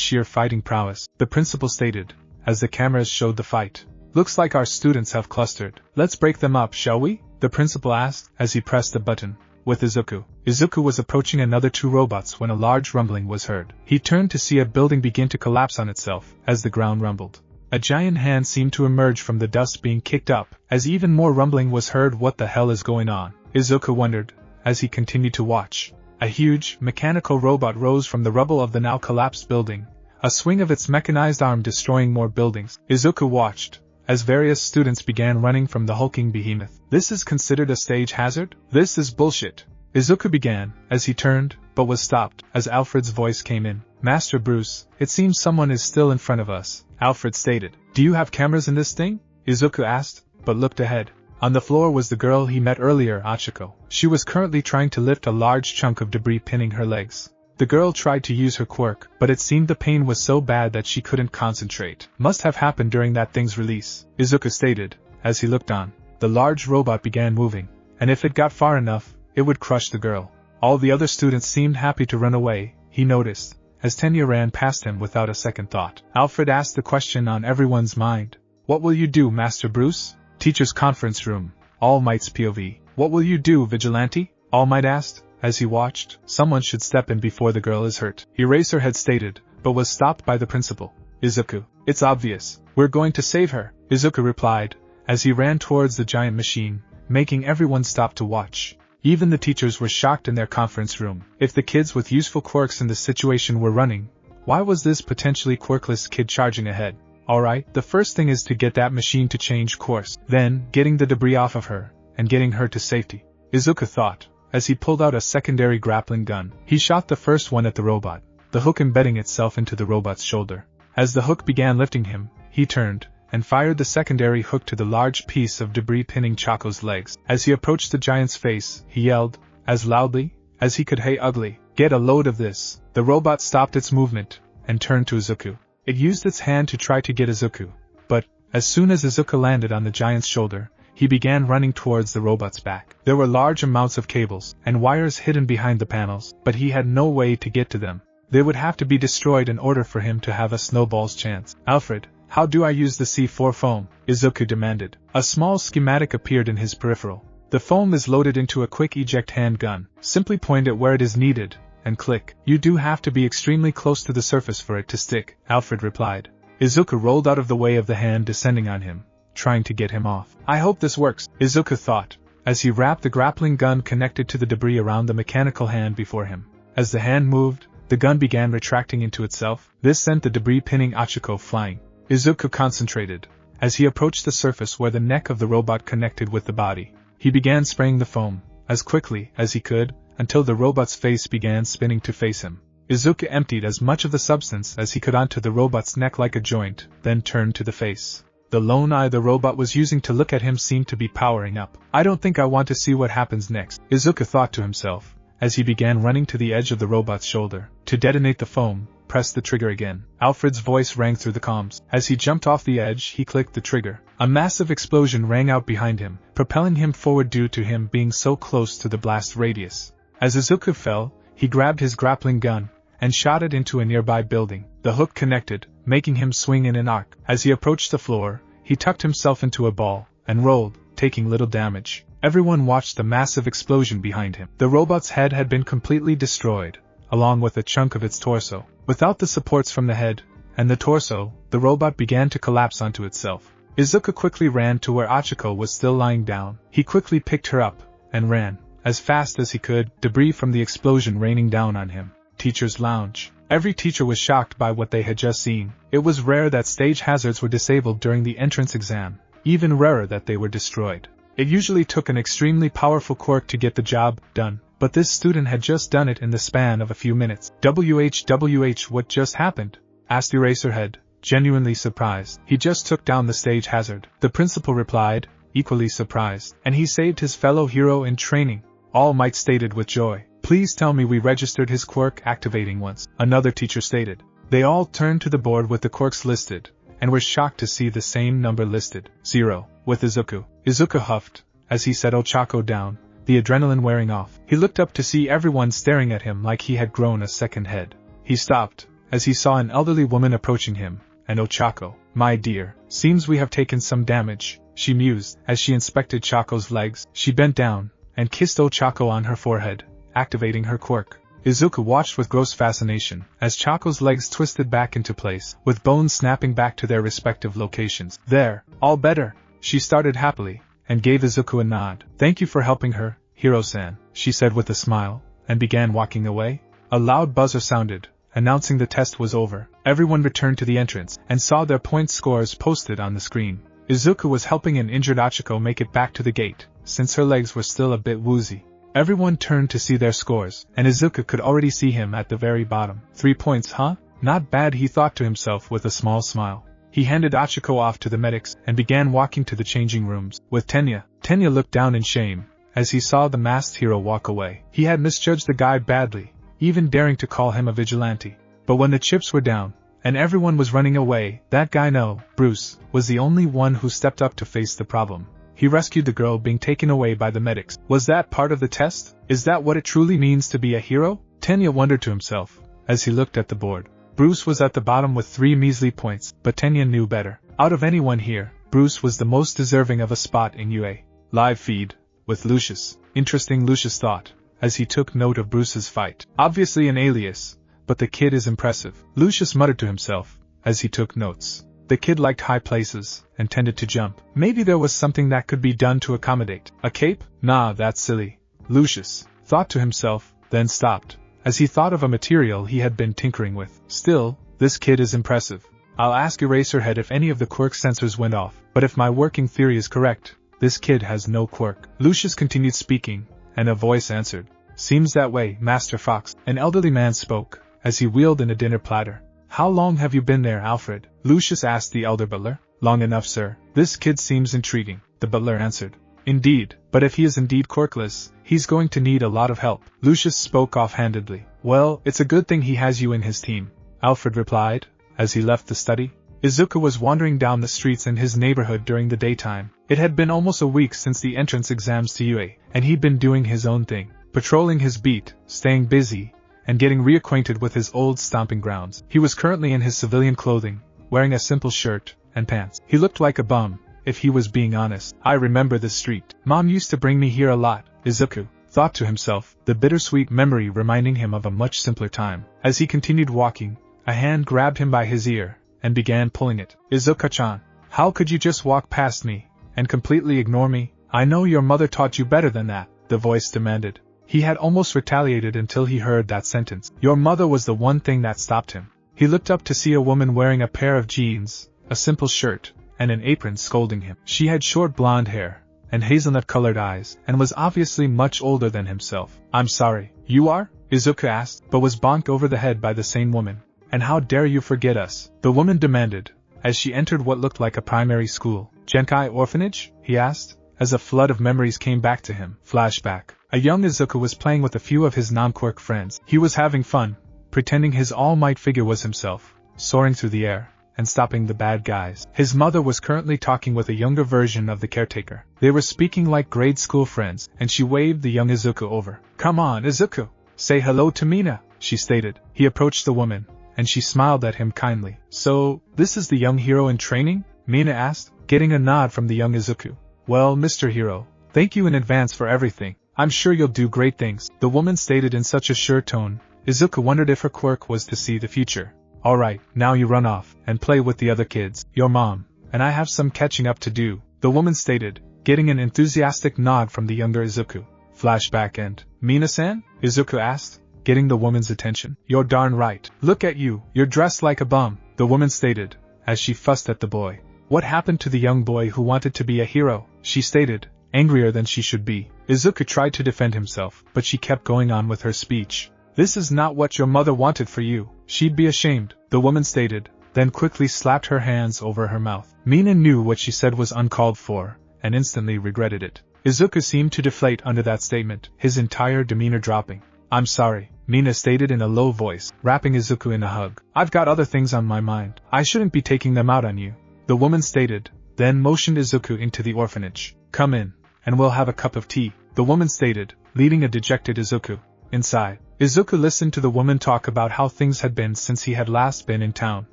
sheer fighting prowess, the principal stated, as the cameras showed the fight. Looks like our students have clustered. Let's break them up, shall we? The principal asked, as he pressed the button. With Izuku. Izuku was approaching another 2 robots when a large rumbling was heard. He turned to see a building begin to collapse on itself, as the ground rumbled. A giant hand seemed to emerge from the dust being kicked up, as even more rumbling was heard. What the hell is going on? Izuku wondered, as he continued to watch. A huge, mechanical robot rose from the rubble of the now collapsed building, a swing of its mechanized arm destroying more buildings. Izuku watched, as various students began running from the hulking behemoth. This is considered a stage hazard? This is bullshit. Izuku began, as he turned, but was stopped, as Alfred's voice came in. Master Bruce, it seems someone is still in front of us, Alfred stated. Do you have cameras in this thing? Izuku asked, but looked ahead. On the floor was the girl he met earlier, Achiko. She was currently trying to lift a large chunk of debris pinning her legs. The girl tried to use her quirk, but it seemed the pain was so bad that she couldn't concentrate. Must have happened during that thing's release, Izuku stated, as he looked on. The large robot began moving, and if it got far enough, it would crush the girl. All the other students seemed happy to run away, he noticed, as Tenya ran past him without a second thought. Alfred asked the question on everyone's mind. What will you do, Master Bruce? Teacher's conference room. All Might's POV. What will you do, Vigilante? All Might asked, as he watched. Someone should step in before the girl is hurt, Eraserhead stated, but was stopped by the principal. Izuku. It's obvious. We're going to save her, Izuku replied, as he ran towards the giant machine, making everyone stop to watch. Even the teachers were shocked in their conference room. If the kids with useful quirks in this situation were running, why was this potentially quirkless kid charging ahead? Alright, the first thing is to get that machine to change course, then getting the debris off of her, and getting her to safety, Izuku thought, as he pulled out a secondary grappling gun. He shot the first one at the robot, the hook embedding itself into the robot's shoulder. As the hook began lifting him, he turned, and fired the secondary hook to the large piece of debris pinning Chaco's legs. As he approached the giant's face, he yelled, as loudly as he could, "Hey ugly, get a load of this." The robot stopped its movement, and turned to Izuku. It used its hand to try to get Izuku, but, As soon as Izuku landed on the giant's shoulder, he began running towards the robot's back. There were large amounts of cables and wires hidden behind the panels, but he had no way to get to them. They would have to be destroyed in order for him to have a snowball's chance. "Alfred, how do I use the C4 foam?" Izuku demanded. A small schematic appeared in his peripheral. The foam is loaded into a quick eject handgun. Simply point it where it is needed, and click. You do have to be extremely close to the surface for it to stick, Alfred replied. Izuku rolled out of the way of the hand descending on him, trying to get him off. "I hope this works," Izuku thought, as he wrapped the grappling gun connected to the debris around the mechanical hand before him. As the hand moved, the gun began retracting into itself. This sent the debris pinning Achiko flying. Izuku concentrated. As he approached the surface where the neck of the robot connected with the body, he began spraying the foam, as quickly as he could, until the robot's face began spinning to face him. Izuku emptied as much of the substance as he could onto the robot's neck like a joint, then turned to the face. The lone eye the robot was using to look at him seemed to be powering up. "I don't think I want to see what happens next," Izuku thought to himself, as he began running to the edge of the robot's shoulder. To detonate the foam, press the trigger again. Alfred's voice rang through the comms. As he jumped off the edge, he clicked the trigger. A massive explosion rang out behind him, propelling him forward due to him being so close to the blast radius. As Izuku fell, he grabbed his grappling gun and shot it into a nearby building. The hook connected, making him swing in an arc. As he approached the floor, he tucked himself into a ball and rolled, taking little damage. Everyone watched the massive explosion behind him. The robot's head had been completely destroyed, along with a chunk of its torso. Without the supports from the head and the torso, the robot began to collapse onto itself. Izuku quickly ran to where Achiko was still lying down. He quickly picked her up and ran as fast as he could, debris from the explosion raining down on him. Teacher's lounge. Every teacher was shocked by what they had just seen. It was rare that stage hazards were disabled during the entrance exam, even rarer that they were destroyed. It usually took an extremely powerful quirk to get the job done, but this student had just done it in the span of a few minutes. "WH, what just happened?" asked Eraserhead, genuinely surprised. "He just took down the stage hazard," the principal replied, equally surprised. "And he saved his fellow hero in training," All Might stated with joy. "Please tell me we registered his quirk activating once," another teacher stated. They all turned to the board with the quirks listed, and were shocked to see the same number listed, 0, with Izuku. Izuku huffed, as he set Ochako down, the adrenaline wearing off. He looked up to see everyone staring at him like he had grown a second head. He stopped, as he saw an elderly woman approaching him, and Ochako. "My dear, seems we have taken some damage," she mused, as she inspected Chako's legs. She bent down, and kissed Ochako on her forehead, activating her quirk. Izuku watched with gross fascination, as Chako's legs twisted back into place, with bones snapping back to their respective locations. "There, all better," she started happily, and gave Izuku a nod. "Thank you for helping her, Hiro-san," she said with a smile, and began walking away. A loud buzzer sounded, announcing the test was over. Everyone returned to the entrance, and saw their point scores posted on the screen. Izuku was helping an injured Achiko make it back to the gate, since her legs were still a bit woozy. Everyone turned to see their scores, and Izuku could already see him at the very bottom. 3 points, huh? Not bad, he thought to himself with a small smile. He handed Achiko off to the medics, and began walking to the changing rooms. With Tenya looked down in shame, as he saw the masked hero walk away. He had misjudged the guy badly, even daring to call him a vigilante. But when the chips were down, and everyone was running away, that guy Bruce, was the only one who stepped up to face the problem. He rescued the girl being taken away by the medics. Was that part of the test? Is that what it truly means to be a hero? Tenya wondered to himself, as he looked at the board. Bruce was at the bottom with 3 measly points, but Tenya knew better. Out of anyone here, Bruce was the most deserving of a spot in UA. Live feed, with Lucius. Interesting, Lucius thought, as he took note of Bruce's fight. Obviously an alias, but the kid is impressive. Lucius muttered to himself, as he took notes. The kid liked high places, and tended to jump. Maybe there was something that could be done to accommodate. A cape? Nah, that's silly. Lucius thought to himself, then stopped, as he thought of a material he had been tinkering with. Still, this kid is impressive. I'll ask Eraserhead if any of the quirk sensors went off, but if my working theory is correct, this kid has no quirk. Lucius continued speaking, and a voice answered. Seems that way, Master Fox. An elderly man spoke, as he wheeled in a dinner platter. How long have you been there, Alfred? Lucius asked the elder butler. Long enough, sir. This kid seems intriguing, the butler answered. Indeed, but if he is indeed quirkless, he's going to need a lot of help. Lucius spoke offhandedly. Well, it's a good thing he has you in his team, Alfred replied, as he left the study. Izuku was wandering down the streets in his neighborhood during the daytime. It had been almost a week since the entrance exams to UA, and he'd been doing his own thing, patrolling his beat, staying busy, and getting reacquainted with his old stomping grounds. He was currently in his civilian clothing, wearing a simple shirt and pants. He looked like a bum, if he was being honest. I remember this street. Mom used to bring me here a lot, Izuku thought to himself, the bittersweet memory reminding him of a much simpler time. As he continued walking, a hand grabbed him by his ear and began pulling it. Izuku-chan, how could you just walk past me and completely ignore me? I know your mother taught you better than that, the voice demanded. He had almost retaliated until he heard that sentence. Your mother was the one thing that stopped him. He looked up to see a woman wearing a pair of jeans, a simple shirt, and an apron scolding him. She had short blonde hair and hazelnut-colored eyes, and was obviously much older than himself. I'm sorry. You are? Izuku asked, but was bonked over the head by the same woman. And how dare you forget us? The woman demanded, as she entered what looked like a primary school. Genkai orphanage? He asked, as a flood of memories came back to him. Flashback. A young Izuku was playing with a few of his non-quirk friends. He was having fun, pretending his all-might figure was himself, soaring through the air and stopping the bad guys. His mother was currently talking with a younger version of the caretaker. They were speaking like grade school friends, and she waved the young Izuku over. Come on, Izuku, say hello to Mina, she stated. He approached the woman, and she smiled at him kindly. So, this is the young hero in training? Mina asked, getting a nod from the young Izuku. Well, Mr. Hero, thank you in advance for everything. I'm sure you'll do great things, the woman stated in such a sure tone. Izuku wondered if her quirk was to see the future. Alright, now you run off and play with the other kids. Your mom and I have some catching up to do, the woman stated, getting an enthusiastic nod from the younger Izuku. Flashback end. Mina-san? Izuku asked, getting the woman's attention. You're darn right. Look at you, you're dressed like a bum, the woman stated, as she fussed at the boy. What happened to the young boy who wanted to be a hero? She stated, angrier than she should be. Izuku tried to defend himself, but she kept going on with her speech. This is not what your mother wanted for you. She'd be ashamed, the woman stated, then quickly slapped her hands over her mouth. Mina knew what she said was uncalled for, and instantly regretted it. Izuku seemed to deflate under that statement, his entire demeanor dropping. I'm sorry, Mina stated in a low voice, wrapping Izuku in a hug. I've got other things on my mind. I shouldn't be taking them out on you, the woman stated, then motioned Izuku into the orphanage. Come in, and we'll have a cup of tea, the woman stated, leading a dejected Izuku inside. Izuku listened to the woman talk about how things had been since he had last been in town.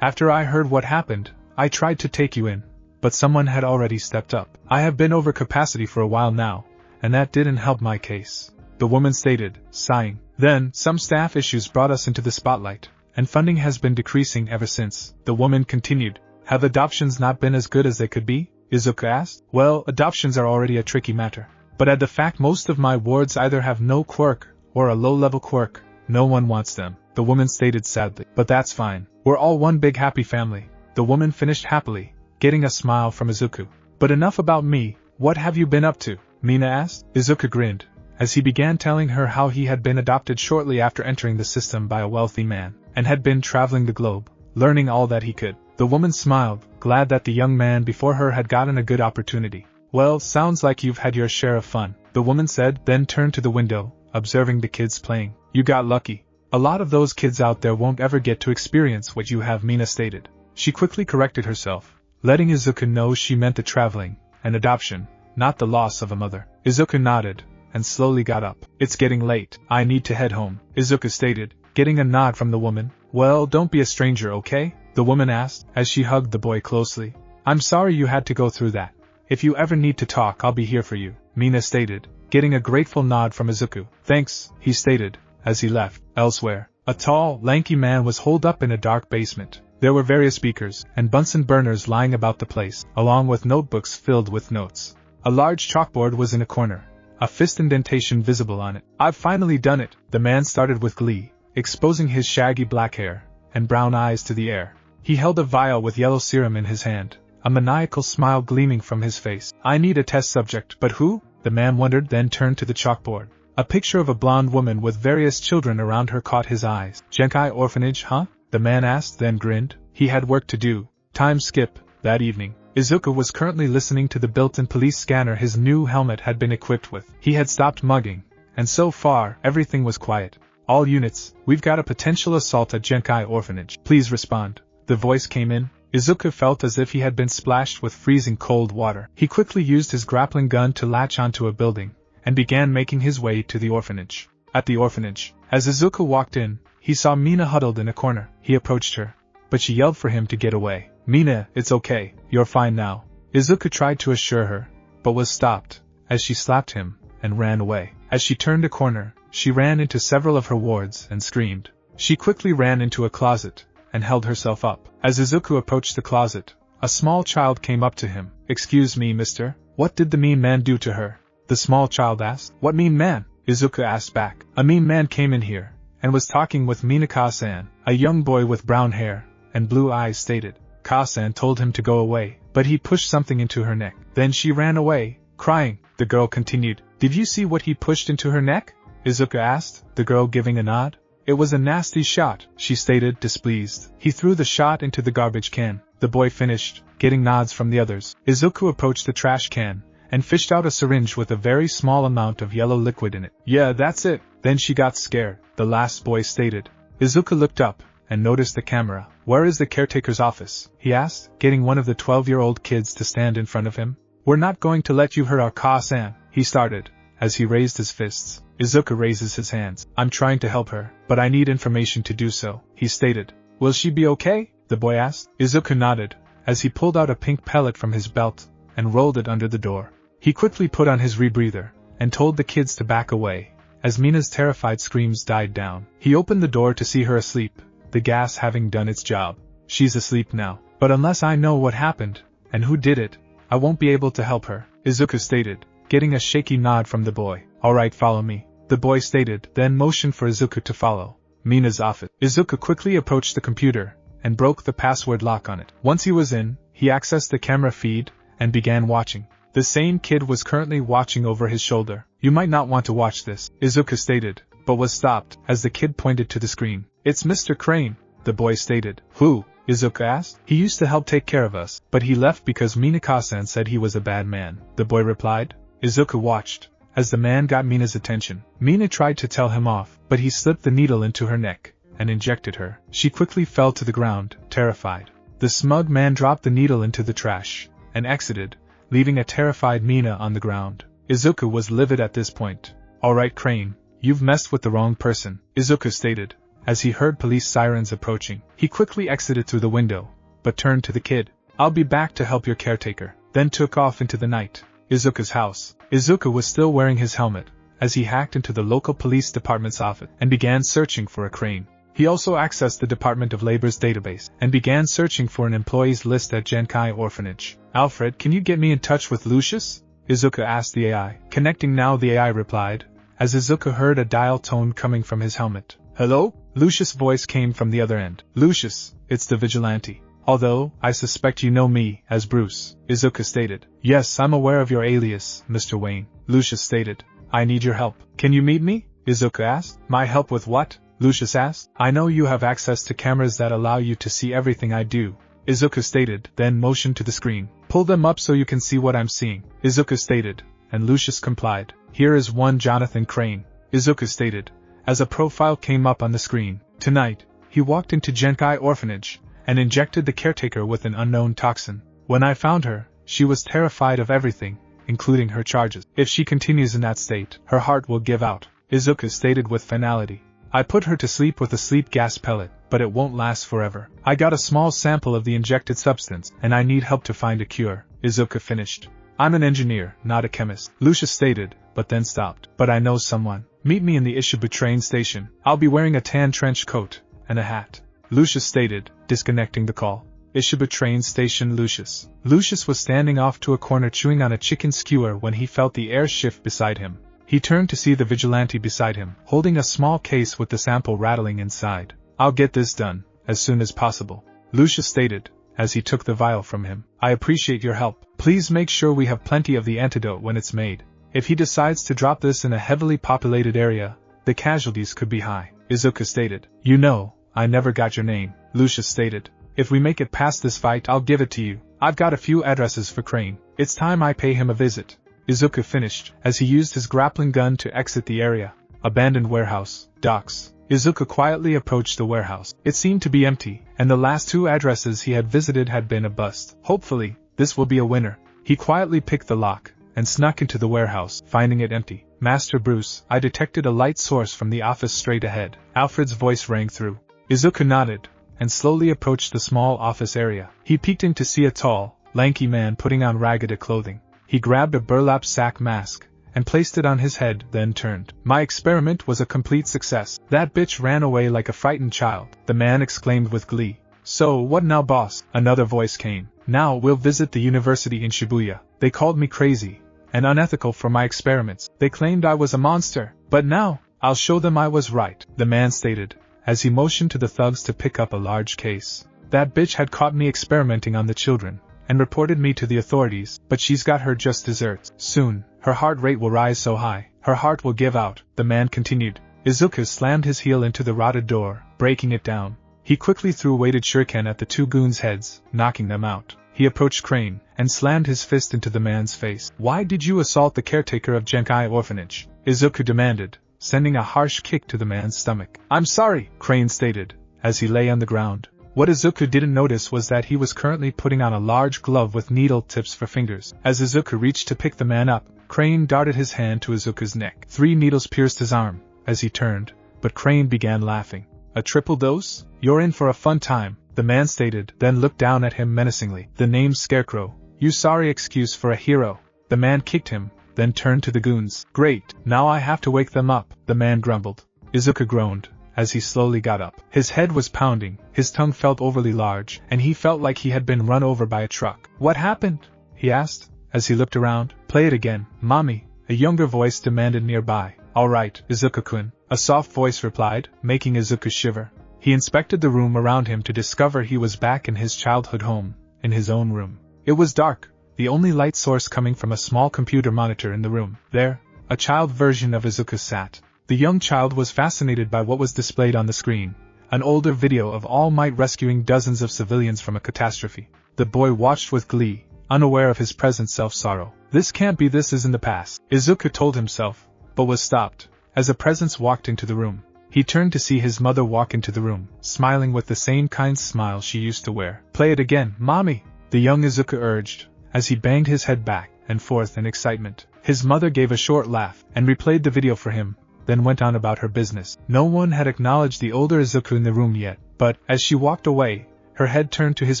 After I heard what happened, I tried to take you in, but someone had already stepped up. I have been over capacity for a while now, and that didn't help my case, the woman stated, sighing. Then, some staff issues brought us into the spotlight, and funding has been decreasing ever since, the woman continued. Have adoptions not been as good as they could be? Izuku asked. Well, adoptions are already a tricky matter, but at the fact most of my wards either have no quirk or a low-level quirk, no one wants them, the woman stated sadly. But that's fine. We're all one big happy family, the woman finished happily, getting a smile from Izuku. But enough about me, what have you been up to? Mina asked. Izuku grinned, as he began telling her how he had been adopted shortly after entering the system by a wealthy man, and had been traveling the globe, learning all that he could. The woman smiled, glad that the young man before her had gotten a good opportunity. Well, sounds like you've had your share of fun, the woman said, then turned to the window, observing the kids playing. You got lucky. A lot of those kids out there won't ever get to experience what you have, Mina stated. She quickly corrected herself, letting Izuku know she meant the traveling and adoption, not the loss of a mother. Izuku nodded, and slowly got up. It's getting late. I need to head home, Izuku stated, getting a nod from the woman. Well, don't be a stranger, okay? The woman asked, as she hugged the boy closely. I'm sorry you had to go through that. If you ever need to talk, I'll be here for you, Mina stated, getting a grateful nod from Izuku. Thanks, he stated, as he left. Elsewhere, a tall, lanky man was holed up in a dark basement. There were various speakers and Bunsen burners lying about the place, along with notebooks filled with notes. A large chalkboard was in a corner, a fist indentation visible on it. I've finally done it, the man started with glee, exposing his shaggy black hair and brown eyes to the air. He held a vial with yellow serum in his hand, a maniacal smile gleaming from his face. I need a test subject, but who? The man wondered, then turned to the chalkboard. A picture of a blonde woman with various children around her caught his eyes. Genkai orphanage, huh? The man asked, then grinned. He had work to do. Time skip. That evening, Izuku was currently listening to the built-in police scanner his new helmet had been equipped with. He had stopped mugging, and so far, everything was quiet. All units, we've got a potential assault at Genkai orphanage. Please respond. The voice came in. Izuku felt as if he had been splashed with freezing cold water. He quickly used his grappling gun to latch onto a building, and began making his way to the orphanage. At the orphanage, as Izuku walked in, he saw Mina huddled in a corner. He approached her, but she yelled for him to get away. "Mina, it's okay, you're fine now." Izuku tried to assure her, but was stopped, as she slapped him, and ran away. As she turned a corner, she ran into several of her wards and screamed. She quickly ran into a closet, and held herself up. As Izuku approached the closet, a small child came up to him. "Excuse me, mister, what did the mean man do to her?" The small child asked. "What mean man?" Izuku asked back. "A mean man came in here, and was talking with Minaka-san," a young boy with brown hair and blue eyes stated. Ka-san told him to go away, but he pushed something into her neck. Then she ran away, crying. The girl continued. "Did you see what he pushed into her neck?" Izuku asked, the girl giving a nod. "It was a nasty shot," she stated, displeased. "He threw the shot into the garbage can," the boy finished, getting nods from the others. Izuku approached the trash can, and fished out a syringe with a very small amount of yellow liquid in it. "Yeah, that's it." Then she got scared, the last boy stated. Izuku looked up, and noticed the camera. "Where is the caretaker's office?" he asked, getting one of the 12-year-old kids to stand in front of him. "We're not going to let you hurt our Ka-san," he started, as he raised his fists. Izuku raises his hands. "I'm trying to help her, but I need information to do so," he stated. "Will she be okay?" the boy asked. Izuku nodded, as he pulled out a pink pellet from his belt, and rolled it under the door. He quickly put on his rebreather, and told the kids to back away, as Mina's terrified screams died down. He opened the door to see her asleep, the gas having done its job. "She's asleep now, but unless I know what happened, and who did it, I won't be able to help her," Izuku stated, getting a shaky nod from the boy. "Alright, follow me," the boy stated, then motioned for Izuku to follow. Mina's office. Izuku quickly approached the computer, and broke the password lock on it. Once he was in, he accessed the camera feed, and began watching. The same kid was currently watching over his shoulder. "You might not want to watch this," Izuku stated, but was stopped, as the kid pointed to the screen. "It's Mr. Crane," the boy stated. "Who?" Izuku asked. "He used to help take care of us, but he left because Minaka-san said he was a bad man," the boy replied. Izuku watched, as the man got Mina's attention. Mina tried to tell him off, but he slipped the needle into her neck, and injected her. She quickly fell to the ground, terrified. The smug man dropped the needle into the trash, and exited, leaving a terrified Mina on the ground. Izuku was livid at this point. "Alright, Crane, you've messed with the wrong person," Izuku stated, as he heard police sirens approaching. He quickly exited through the window, but turned to the kid. "I'll be back to help your caretaker," then took off into the night. Izuku's house. Izuku was still wearing his helmet, as he hacked into the local police department's office, and began searching for a Crane. He also accessed the Department of Labor's database, and began searching for an employees list at Genkai Orphanage. "Alfred, can you get me in touch with Lucius?" Izuku asked the AI. "Connecting now," the AI replied, as Izuku heard a dial tone coming from his helmet. "Hello?" Lucius' voice came from the other end. "Lucius, it's the vigilante. Although, I suspect you know me as Bruce," Izuku stated. "Yes, I'm aware of your alias, Mr. Wayne," Lucius stated. "I need your help." "Can you meet me?" Izuku asked. "My help with what?" Lucius asked. "I know you have access to cameras that allow you to see everything I do," Izuku stated, then motioned to the screen. "Pull them up so you can see what I'm seeing," Izuku stated, and Lucius complied. "Here is one Jonathan Crane," Izuku stated, as a profile came up on the screen. Tonight, he walked into Genkai Orphanage, and injected the caretaker with an unknown toxin. "When I found her, she was terrified of everything, including her charges. If she continues in that state, her heart will give out," Izuku stated with finality. "I put her to sleep with a sleep gas pellet, but it won't last forever. I got a small sample of the injected substance, and I need help to find a cure," Izuku finished. "I'm an engineer, not a chemist," Lucius stated, but then stopped. "But I know someone. Meet me in the Ishibu train station. I'll be wearing a tan trench coat, and a hat," Lucius stated, disconnecting the call. Ishibu train station. Lucius was standing off to a corner chewing on a chicken skewer when he felt the air shift beside him. He turned to see the vigilante beside him, holding a small case with the sample rattling inside. "I'll get this done, as soon as possible," Lucius stated, as he took the vial from him. "I appreciate your help. Please make sure we have plenty of the antidote when it's made. If he decides to drop this in a heavily populated area, the casualties could be high," Izuku stated. "You know, I never got your name," Lucius stated. "If we make it past this fight, I'll give it to you. I've got a few addresses for Crane. It's time I pay him a visit," Izuku finished, as he used his grappling gun to exit the area. Abandoned warehouse, docks. Izuku quietly approached the warehouse. It seemed to be empty, and the last 2 addresses he had visited had been a bust. Hopefully, this will be a winner. He quietly picked the lock and snuck into the warehouse, finding it empty. Master Bruce, I detected a light source from the office straight ahead. Alfred's voice rang through. Izuku nodded and slowly approached the small office area. He peeked in to see a tall, lanky man putting on ragged clothing. He grabbed a burlap sack mask and placed it on his head, then turned. My experiment was a complete success. That bitch ran away like a frightened child, the man exclaimed with glee. So, what now, boss? Another voice came. Now we'll visit the university in Shibuya. They called me crazy and unethical for my experiments. They claimed I was a monster, but now, I'll show them I was right, the man stated, as he motioned to the thugs to pick up a large case. That bitch had caught me experimenting on the children and reported me to the authorities, but she's got her just desserts. Soon, her heart rate will rise so high, her heart will give out, the man continued. Izuku slammed his heel into the rotted door, breaking it down. He quickly threw a weighted shuriken at the 2 goons' heads, knocking them out. He approached Crane and slammed his fist into the man's face. Why did you assault the caretaker of Genkai Orphanage? Izuku demanded, sending a harsh kick to the man's stomach. I'm sorry, Crane stated, as he lay on the ground. What Izuku didn't notice was that he was currently putting on a large glove with needle tips for fingers. As Izuku reached to pick the man up, Crane darted his hand to Izuku's neck. 3 needles pierced his arm as he turned, but Crane began laughing. A triple dose? You're in for a fun time, the man stated, then looked down at him menacingly. The name's Scarecrow. You sorry excuse for a hero. The man kicked him, then turned to the goons. Great, now I have to wake them up, the man grumbled. Izuku groaned as he slowly got up. His head was pounding, his tongue felt overly large, and he felt like he had been run over by a truck. What happened? He asked, as he looked around. Play it again, mommy, a younger voice demanded nearby. Alright, Izuku-kun, a soft voice replied, making Izuku shiver. He inspected the room around him to discover he was back in his childhood home, in his own room. It was dark, the only light source coming from a small computer monitor in the room. There, a child version of Izuku sat. The young child was fascinated by what was displayed on the screen, an older video of All Might rescuing dozens of civilians from a catastrophe. The boy watched with glee, unaware of his present self-sorrow. This can't be, this is in the past, Izuku told himself, but was stopped as a presence walked into the room. He turned to see his mother walk into the room, smiling with the same kind smile she used to wear. Play it again, mommy, the young Izuku urged, as he banged his head back and forth in excitement. His mother gave a short laugh and replayed the video for him, then went on about her business. No one had acknowledged the older Izuku in the room yet, but, as she walked away, her head turned to his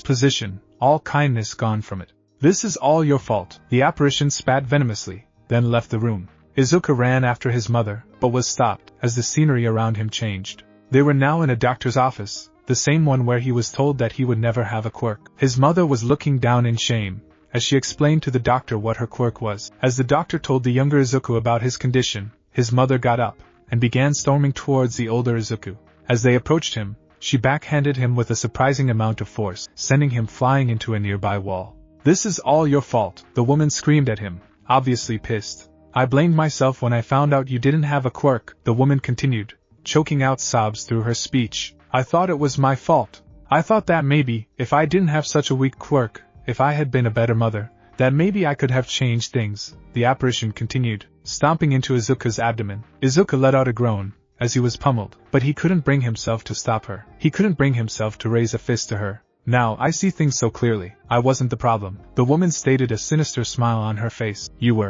position, all kindness gone from it. This is all your fault, the apparition spat venomously, then left the room. Izuku ran after his mother, but was stopped, as the scenery around him changed. They were now in a doctor's office, the same one where he was told that he would never have a quirk. His mother was looking down in shame, as she explained to the doctor what her quirk was. As the doctor told the younger Izuku about his condition, his mother got up and began storming towards the older Izuku. As they approached him, she backhanded him with a surprising amount of force, sending him flying into a nearby wall. This is all your fault, the woman screamed at him, obviously pissed. I blamed myself when I found out you didn't have a quirk, the woman continued, choking out sobs through her speech. I thought it was my fault. I thought that maybe, if I didn't have such a weak quirk, if I had been a better mother, that maybe I could have changed things, the apparition continued, stomping into Izuku's abdomen. Izuku let out a groan, as he was pummeled, but he couldn't bring himself to stop her. He couldn't bring himself to raise a fist to her. Now I see things so clearly. I wasn't the problem, the woman stated, a sinister smile on her face. You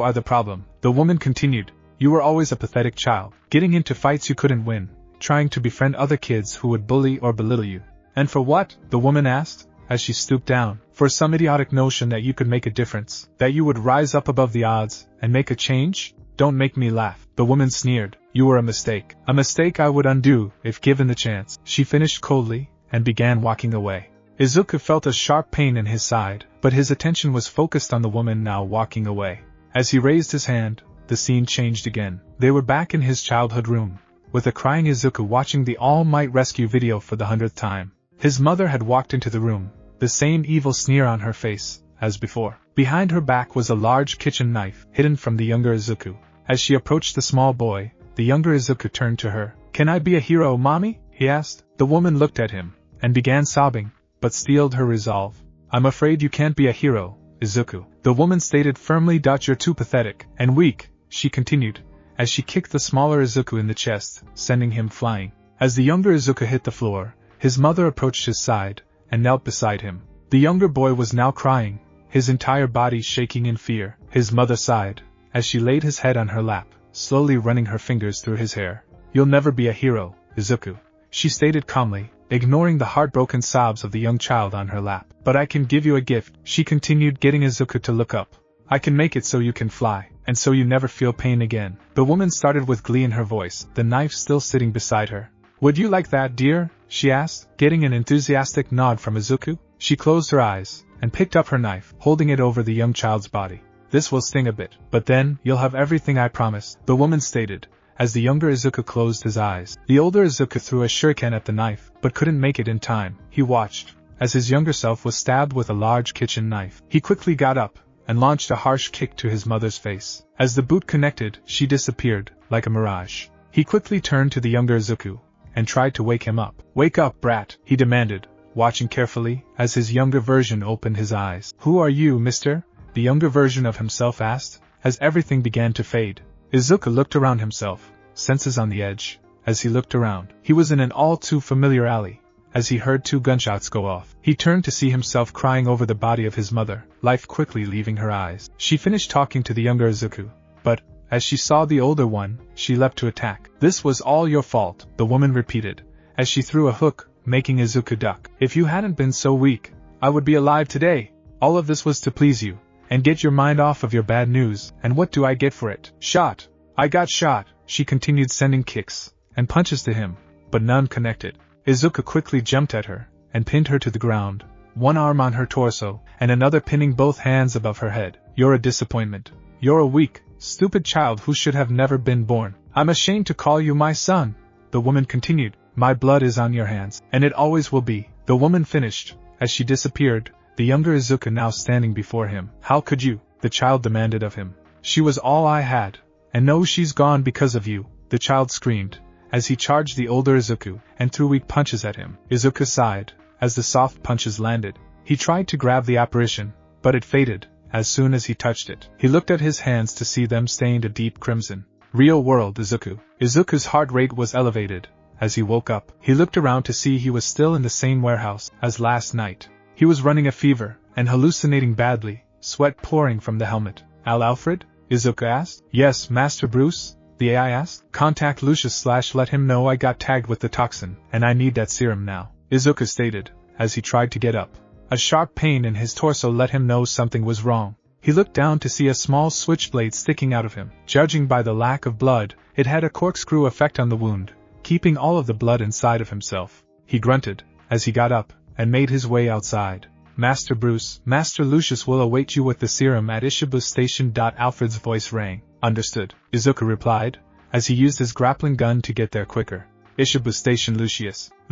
are the problem, the woman continued. You were always a pathetic child, getting into fights you couldn't win, trying to befriend other kids who would bully or belittle you. And for what? The woman asked, as she stooped down. For some idiotic notion that you could make a difference, that you would rise up above the odds, and make a change? Don't make me laugh, the woman sneered. You were a mistake I would undo, if given the chance, she finished coldly, and began walking away. Izuku felt a sharp pain in his side, but his attention was focused on the woman now walking away. As he raised his hand, the scene changed again. They were back in his childhood room, with a crying Izuku watching the All Might rescue video for the 100th time. His mother had walked into the room, the same evil sneer on her face, as before. Behind her back was a large kitchen knife, hidden from the younger Izuku. As she approached the small boy, the younger Izuku turned to her. Can I be a hero, mommy? He asked. The woman looked at him, and began sobbing, but steeled her resolve. I'm afraid you can't be a hero, Izuku, the woman stated firmly. You're too pathetic, and weak, she continued, as she kicked the smaller Izuku in the chest, sending him flying. As the younger Izuku hit the floor, his mother approached his side and knelt beside him. The younger boy was now crying, his entire body shaking in fear. His mother sighed as she laid his head on her lap, slowly running her fingers through his hair. "You'll never be a hero, Izuku," she stated calmly, ignoring the heartbroken sobs of the young child on her lap. "But I can give you a gift," she continued, getting Izuku to look up. "I can make it so you can fly, and so you never feel pain again." The woman started with glee in her voice, the knife still sitting beside her. "Would you like that, dear?" she asked, getting an enthusiastic nod from Izuku. She closed her eyes and picked up her knife, holding it over the young child's body. "This will sting a bit, but then you'll have everything I promise," the woman stated, as the younger Izuku closed his eyes. The older Izuku threw a shuriken at the knife, but couldn't make it in time. He watched as his younger self was stabbed with a large kitchen knife. He quickly got up and launched a harsh kick to his mother's face. As the boot connected, she disappeared, like a mirage. He quickly turned to the younger Izuku and tried to wake him up. "Wake up, brat," he demanded, watching carefully as his younger version opened his eyes. "Who are you, mister?" the younger version of himself asked, as everything began to fade. Izuku looked around himself, senses on the edge. As he looked around, he was in an all-too-familiar alley. As he heard 2 gunshots go off, he turned to see himself crying over the body of his mother, life quickly leaving her eyes. She finished talking to the younger Izuku, but, as she saw the older one, she leapt to attack. "This was all your fault," the woman repeated, as she threw a hook, making Izuku duck. "If you hadn't been so weak, I would be alive today. All of this was to please you, and get your mind off of your bad news, and what do I get for it? Shot. I got shot," she continued, sending kicks and punches to him, but none connected. Izuku quickly jumped at her and pinned her to the ground, one arm on her torso and another pinning both hands above her head. "You're a disappointment. You're a weak, stupid child who should have never been born. I'm ashamed to call you my son," the woman continued. "My blood is on your hands, and it always will be," the woman finished, as she disappeared, the younger Izuku now standing before him. "How could you?" the child demanded of him. "She was all I had, and no, she's gone because of you," the child screamed, as he charged the older Izuku and threw weak punches at him. Izuku sighed as the soft punches landed. He tried to grab the apparition, but it faded as soon as he touched it. He looked at his hands to see them stained a deep crimson. Real world Izuku. Izuku's heart rate was elevated. As he woke up, he looked around to see he was still in the same warehouse as last night. He was running a fever and hallucinating badly, sweat pouring from the helmet. "Alfred?" Izuku asked. "Yes, Master Bruce," the AI asked. "Contact Lucius / let him know I got tagged with the toxin, and I need that serum now," Izuku stated, as he tried to get up. A sharp pain in his torso let him know something was wrong. He looked down to see a small switchblade sticking out of him. Judging by the lack of blood, it had a corkscrew effect on the wound, keeping all of the blood inside of himself. He grunted as he got up and made his way outside. "Master Bruce, Master Lucius will await you with the serum at Ishibu Station." Alfred's voice rang. "Understood," Izuku replied, as he used his grappling gun to get there quicker. Ishibu Station.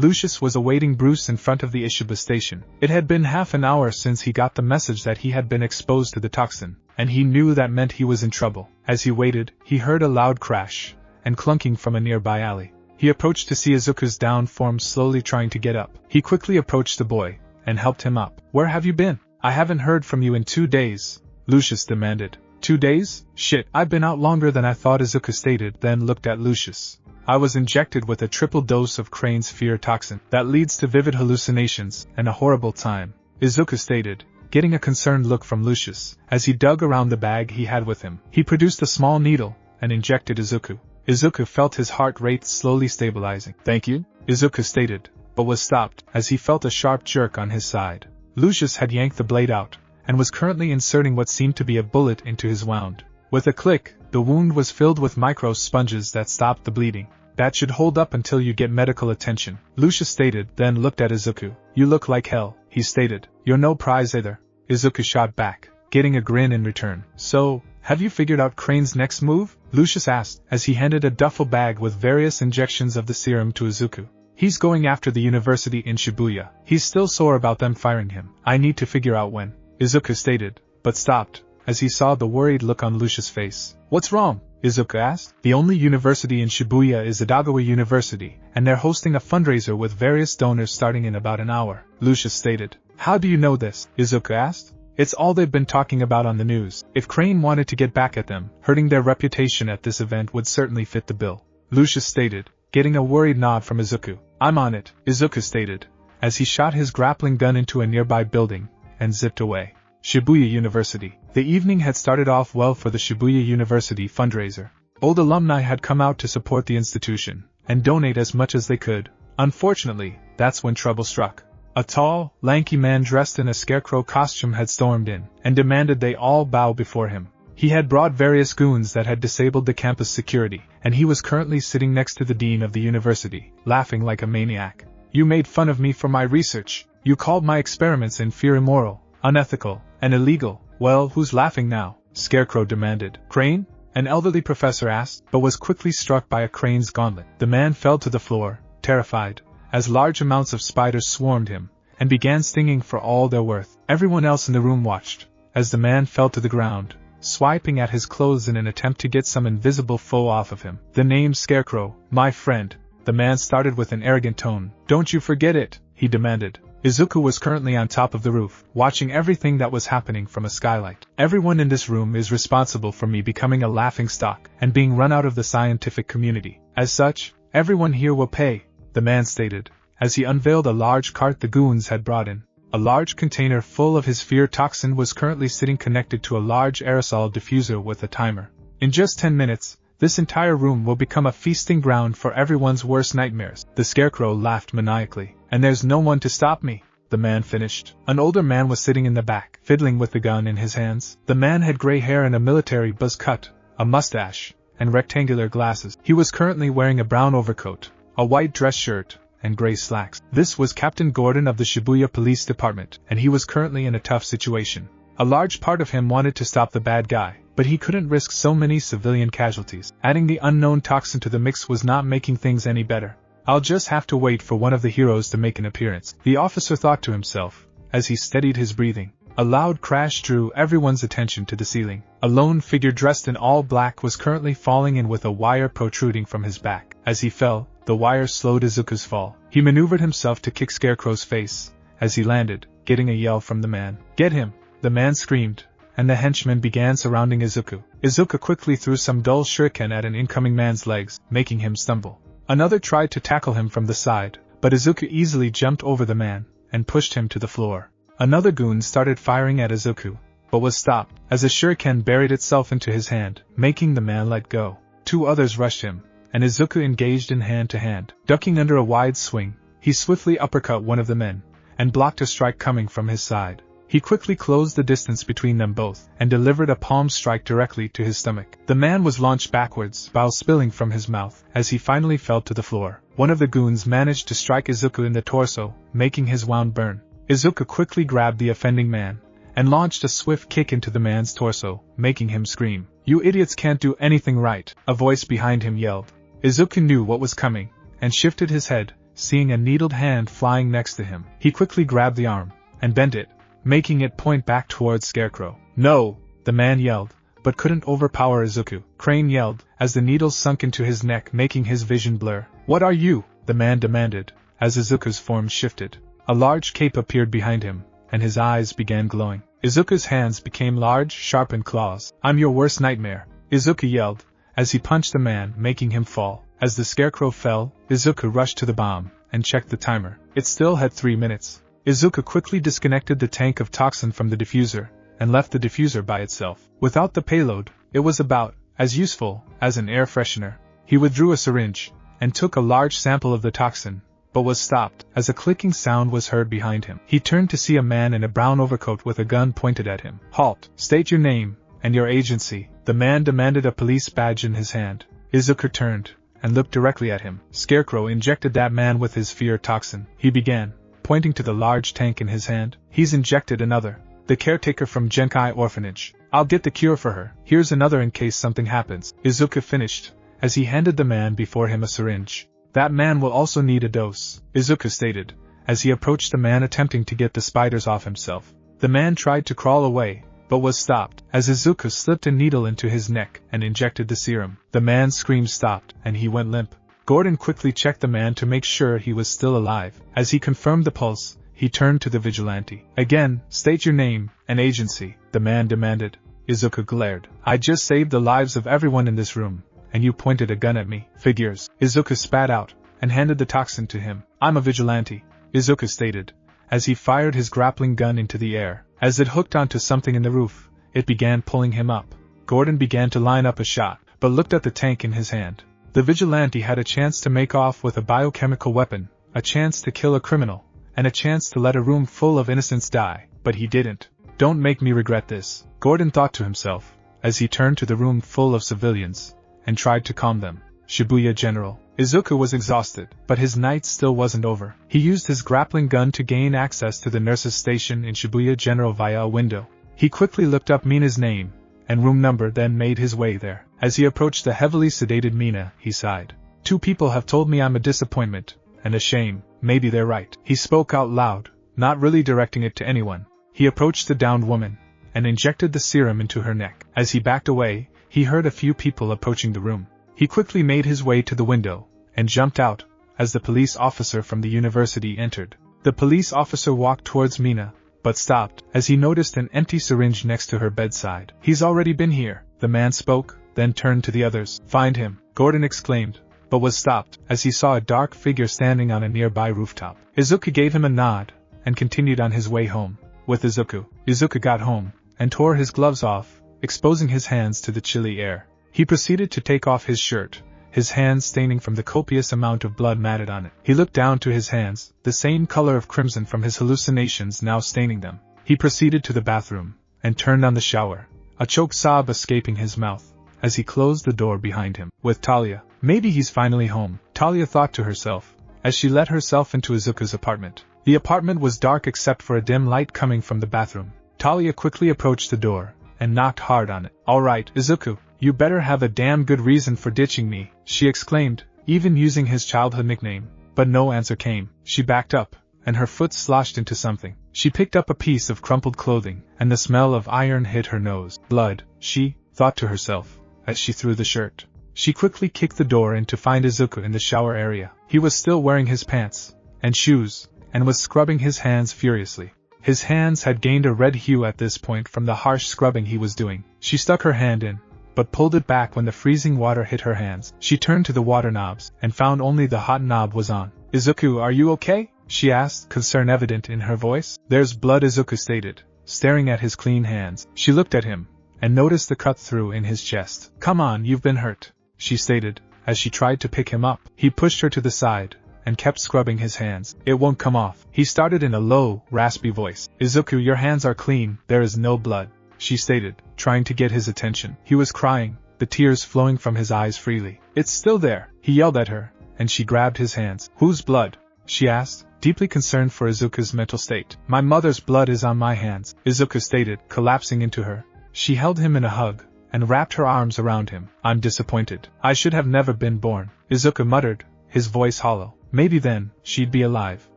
Lucius was awaiting Bruce in front of the Ishibu Station. It had been half an hour since he got the message that he had been exposed to the toxin, and he knew that meant he was in trouble. As he waited, he heard a loud crash and clunking from a nearby alley. He approached to see Izuku's downed form slowly trying to get up. He quickly approached the boy and helped him up. "Where have you been? I haven't heard from you in 2 days, Lucius demanded. 2 days? Shit, I've been out longer than I thought, Izuku stated, then looked at Lucius. "I was injected with a triple dose of Crane's fear toxin that leads to vivid hallucinations and a horrible time," Izuku stated, getting a concerned look from Lucius. As he dug around the bag he had with him, he produced a small needle and injected Izuku. Izuku felt his heart rate slowly stabilizing. "Thank you," Izuku stated, but was stopped as he felt a sharp jerk on his side. Lucius had yanked the blade out and was currently inserting what seemed to be a bullet into his wound. With a click, the wound was filled with micro sponges that stopped the bleeding. "That should hold up until you get medical attention," Lucius stated, then looked at Izuku. "You look like hell," he stated. "You're no prize either," Izuku shot back, getting a grin in return. "So, have you figured out Crane's next move?" Lucius asked, as he handed a duffel bag with various injections of the serum to Izuku. "He's going after the university in Shibuya. He's still sore about them firing him. I need to figure out when," Izuku stated, but stopped as he saw the worried look on Lucius' face. "What's wrong?" Izuku asked. "The only university in Shibuya is Idagawa University, and they're hosting a fundraiser with various donors starting in about an hour," Lucius stated. "How do you know this?" Izuku asked. It's all they've been talking about on the news. If Crane wanted to get back at them, hurting their reputation at this event would certainly fit the bill, Lucius stated, getting a worried nod from Izuku. I'm on it, Izuku stated, as he shot his grappling gun into a nearby building and zipped away. Shibuya University. The evening had started off well for the Shibuya University fundraiser. Old alumni had come out to support the institution and donate as much as they could. Unfortunately, that's when trouble struck. A tall, lanky man dressed in a Scarecrow costume had stormed in and demanded they all bow before him. He had brought various goons that had disabled the campus security, and he was currently sitting next to the dean of the university, laughing like a maniac. You made fun of me for my research. You called my experiments in fear immoral, unethical, and illegal. Well, who's laughing now? Scarecrow demanded. Crane? An elderly professor asked, but was quickly struck by a Crane's gauntlet. The man fell to the floor, terrified, as large amounts of spiders swarmed him and began stinging for all their worth. Everyone else in the room watched as the man fell to the ground, swiping at his clothes in an attempt to get some invisible foe off of him. The name Scarecrow, my friend, the man started with an arrogant tone. Don't you forget it, he demanded. Izuku was currently on top of the roof, watching everything that was happening from a skylight. Everyone in this room is responsible for me becoming a laughingstock and being run out of the scientific community. As such, everyone here will pay, the man stated, as he unveiled a large cart the goons had brought in. A large container full of his fear toxin was currently sitting connected to a large aerosol diffuser with a timer. In just 10 minutes, this entire room will become a feasting ground for everyone's worst nightmares. The Scarecrow laughed maniacally. And there's no one to stop me, the man finished. An older man was sitting in the back, fiddling with the gun in his hands. The man had gray hair and a military buzz cut, a mustache, and rectangular glasses. He was currently wearing a brown overcoat, a white dress shirt, and gray slacks. This was Captain Gordon of the Shibuya Police Department, and he was currently in a tough situation. A large part of him wanted to stop the bad guy, but he couldn't risk so many civilian casualties. Adding the unknown toxin to the mix was not making things any better. I'll just have to wait for one of the heroes to make an appearance, the officer thought to himself, as he steadied his breathing. A loud crash drew everyone's attention to the ceiling. A lone figure dressed in all black was currently falling in with a wire protruding from his back. As he fell, the wire slowed Izuku's fall. He maneuvered himself to kick Scarecrow's face. As he landed, getting a yell from the man. Get him! The man screamed, and the henchmen began surrounding Izuku. Izuku quickly threw some dull shuriken at an incoming man's legs, making him stumble. Another tried to tackle him from the side, but Izuku easily jumped over the man and pushed him to the floor. Another goon started firing at Izuku, but was stopped as a shuriken buried itself into his hand, making the man let go. Two others rushed him, and Izuku engaged in hand-to-hand. Ducking under a wide swing, he swiftly uppercut one of the men and blocked a strike coming from his side. He quickly closed the distance between them both and delivered a palm strike directly to his stomach. The man was launched backwards, bile spilling from his mouth, as he finally fell to the floor. One of the goons managed to strike Izuku in the torso, making his wound burn. Izuku quickly grabbed the offending man and launched a swift kick into the man's torso, making him scream. You idiots can't do anything right, a voice behind him yelled. Izuku knew what was coming and shifted his head, seeing a needled hand flying next to him. He quickly grabbed the arm and bent it, making it point back towards Scarecrow. No, the man yelled, but couldn't overpower Izuku. Crane yelled, as the needles sunk into his neck, making his vision blur. What are you? The man demanded, as Izuku's form shifted. A large cape appeared behind him, and his eyes began glowing. Izuku's hands became large, sharpened claws. I'm your worst nightmare, Izuku yelled, as he punched the man, making him fall. As the Scarecrow fell, Izuku rushed to the bomb and checked the timer. It still had 3 minutes. Izuku quickly disconnected the tank of toxin from the diffuser, and left the diffuser by itself. Without the payload, it was about as useful as an air freshener. He withdrew a syringe, and took a large sample of the toxin, but was stopped, as a clicking sound was heard behind him. He turned to see a man in a brown overcoat with a gun pointed at him. Halt! State your name, and your agency. The man demanded, a police badge in his hand. Izuku turned, and looked directly at him. Scarecrow injected that man with his fear toxin. He began, pointing to the large tank in his hand. He's injected another. The caretaker from Genkai Orphanage. I'll get the cure for her. Here's another in case something happens. Izuku finished, as he handed the man before him a syringe. That man will also need a dose, Izuku stated, as he approached the man attempting to get the spiders off himself. The man tried to crawl away, but was stopped, as Izuku slipped a needle into his neck and injected the serum. The man's scream stopped, and he went limp. Gordon quickly checked the man to make sure he was still alive. As he confirmed the pulse, he turned to the vigilante. Again, state your name and agency, the man demanded. Izuku glared. I just saved the lives of everyone in this room, and you pointed a gun at me. Figures. Izuku spat out, and handed the toxin to him. I'm a vigilante, Izuku stated, as he fired his grappling gun into the air. As it hooked onto something in the roof, it began pulling him up. Gordon began to line up a shot, but looked at the tank in his hand. The vigilante had a chance to make off with a biochemical weapon, a chance to kill a criminal, and a chance to let a room full of innocents die, but he didn't. Don't make me regret this, Gordon thought to himself, as he turned to the room full of civilians, and tried to calm them. Shibuya General. Izuku was exhausted, but his night still wasn't over. He used his grappling gun to gain access to the nurse's station in Shibuya General via a window. He quickly looked up Mina's name and room number, then made his way there. As he approached the heavily sedated Mina, he sighed. 2 people have told me I'm a disappointment, and a shame. Maybe they're right. He spoke out loud, not really directing it to anyone. He approached the downed woman, and injected the serum into her neck. As he backed away, he heard a few people approaching the room. He quickly made his way to the window, and jumped out, as the police officer from the university entered. The police officer walked towards Mina, but stopped, as he noticed an empty syringe next to her bedside. He's already been here, the man spoke, then turned to the others. Find him, Gordon exclaimed, but was stopped, as he saw a dark figure standing on a nearby rooftop. Izuku gave him a nod, and continued on his way home. With Izuku got home, and tore his gloves off, exposing his hands to the chilly air. He proceeded to take off his shirt, his hands staining from the copious amount of blood matted on it. He looked down to his hands, the same color of crimson from his hallucinations now staining them. He proceeded to the bathroom, and turned on the shower, a choked sob escaping his mouth, as he closed the door behind him. With Talia. Maybe he's finally home, Talia thought to herself, as she let herself into Izuku's apartment. The apartment was dark except for a dim light coming from the bathroom. Talia quickly approached the door, and knocked hard on it. Alright, Izuku, you better have a damn good reason for ditching me, she exclaimed, even using his childhood nickname. But no answer came. She backed up, and her foot sloshed into something. She picked up a piece of crumpled clothing, and the smell of iron hit her nose. Blood, she thought to herself, as she threw the shirt. She quickly kicked the door in to find Izuku in the shower area. He was still wearing his pants and shoes, and was scrubbing his hands furiously. His hands had gained a red hue at this point from the harsh scrubbing he was doing. She stuck her hand in, but pulled it back when the freezing water hit her hands. She turned to the water knobs, and found only the hot knob was on. Izuku, are you okay? She asked, concern evident in her voice. There's blood, Izuku stated, staring at his clean hands. She looked at him, and noticed the cut through in his chest. Come on, you've been hurt, she stated, as she tried to pick him up. He pushed her to the side, and kept scrubbing his hands. It won't come off, he started in a low, raspy voice. Izuku, your hands are clean, there is no blood, she stated, trying to get his attention. He was crying, the tears flowing from his eyes freely. It's still there, he yelled at her, and she grabbed his hands. Whose blood? She asked, deeply concerned for Izuku's mental state. My mother's blood is on my hands, Izuku stated, collapsing into her. She held him in a hug, and wrapped her arms around him. I'm disappointed. I should have never been born, Izuku muttered, his voice hollow. Maybe then, she'd be alive.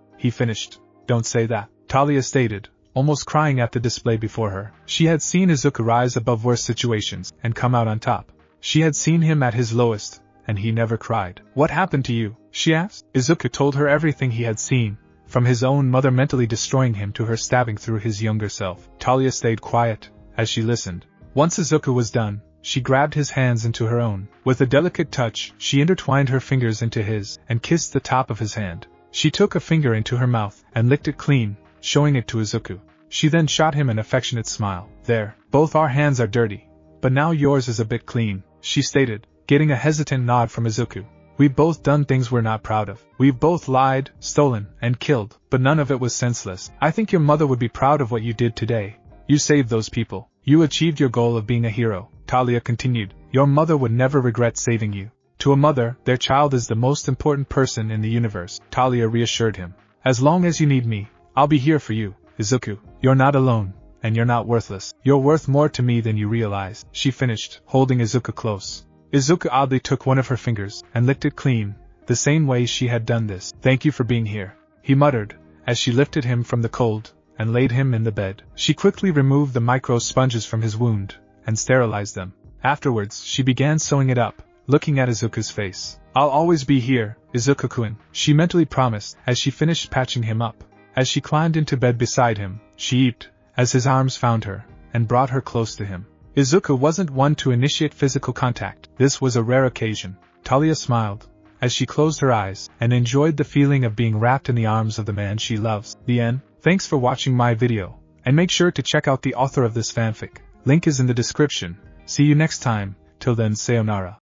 He finished. Don't say that, Talia stated, almost crying at the display before her. She had seen Izuku rise above worse situations, and come out on top. She had seen him at his lowest, and he never cried. What happened to you? She asked. Izuku told her everything he had seen, from his own mother mentally destroying him to her stabbing through his younger self. Talia stayed quiet, as she listened. Once Izuku was done, she grabbed his hands into her own. With a delicate touch, she intertwined her fingers into his, and kissed the top of his hand. She took a finger into her mouth, and licked it clean, showing it to Izuku. She then shot him an affectionate smile. There, both our hands are dirty, but now yours is a bit clean, she stated, getting a hesitant nod from Izuku. We've both done things we're not proud of. We've both lied, stolen, and killed, but none of it was senseless. I think your mother would be proud of what you did today. You saved those people. You achieved your goal of being a hero, Talia continued. Your mother would never regret saving you. To a mother, their child is the most important person in the universe, Talia reassured him. As long as you need me, I'll be here for you, Izuku. You're not alone, and you're not worthless. You're worth more to me than you realize, she finished, holding Izuku close. Izuku oddly took one of her fingers, and licked it clean, the same way she had done this. Thank you for being here, he muttered, as she lifted him from the cold, and laid him in the bed. She quickly removed the micro sponges from his wound, and sterilized them. Afterwards, she began sewing it up, looking at Izuku's face. I'll always be here, Izuku-kun, she mentally promised, as she finished patching him up. As she climbed into bed beside him, she eeped, as his arms found her, and brought her close to him. Izuku wasn't one to initiate physical contact. This was a rare occasion. Talia smiled, as she closed her eyes, and enjoyed the feeling of being wrapped in the arms of the man she loves. The end. Thanks for watching my video, and make sure to check out the author of this fanfic. Link is in the description. See you next time. Till then, sayonara.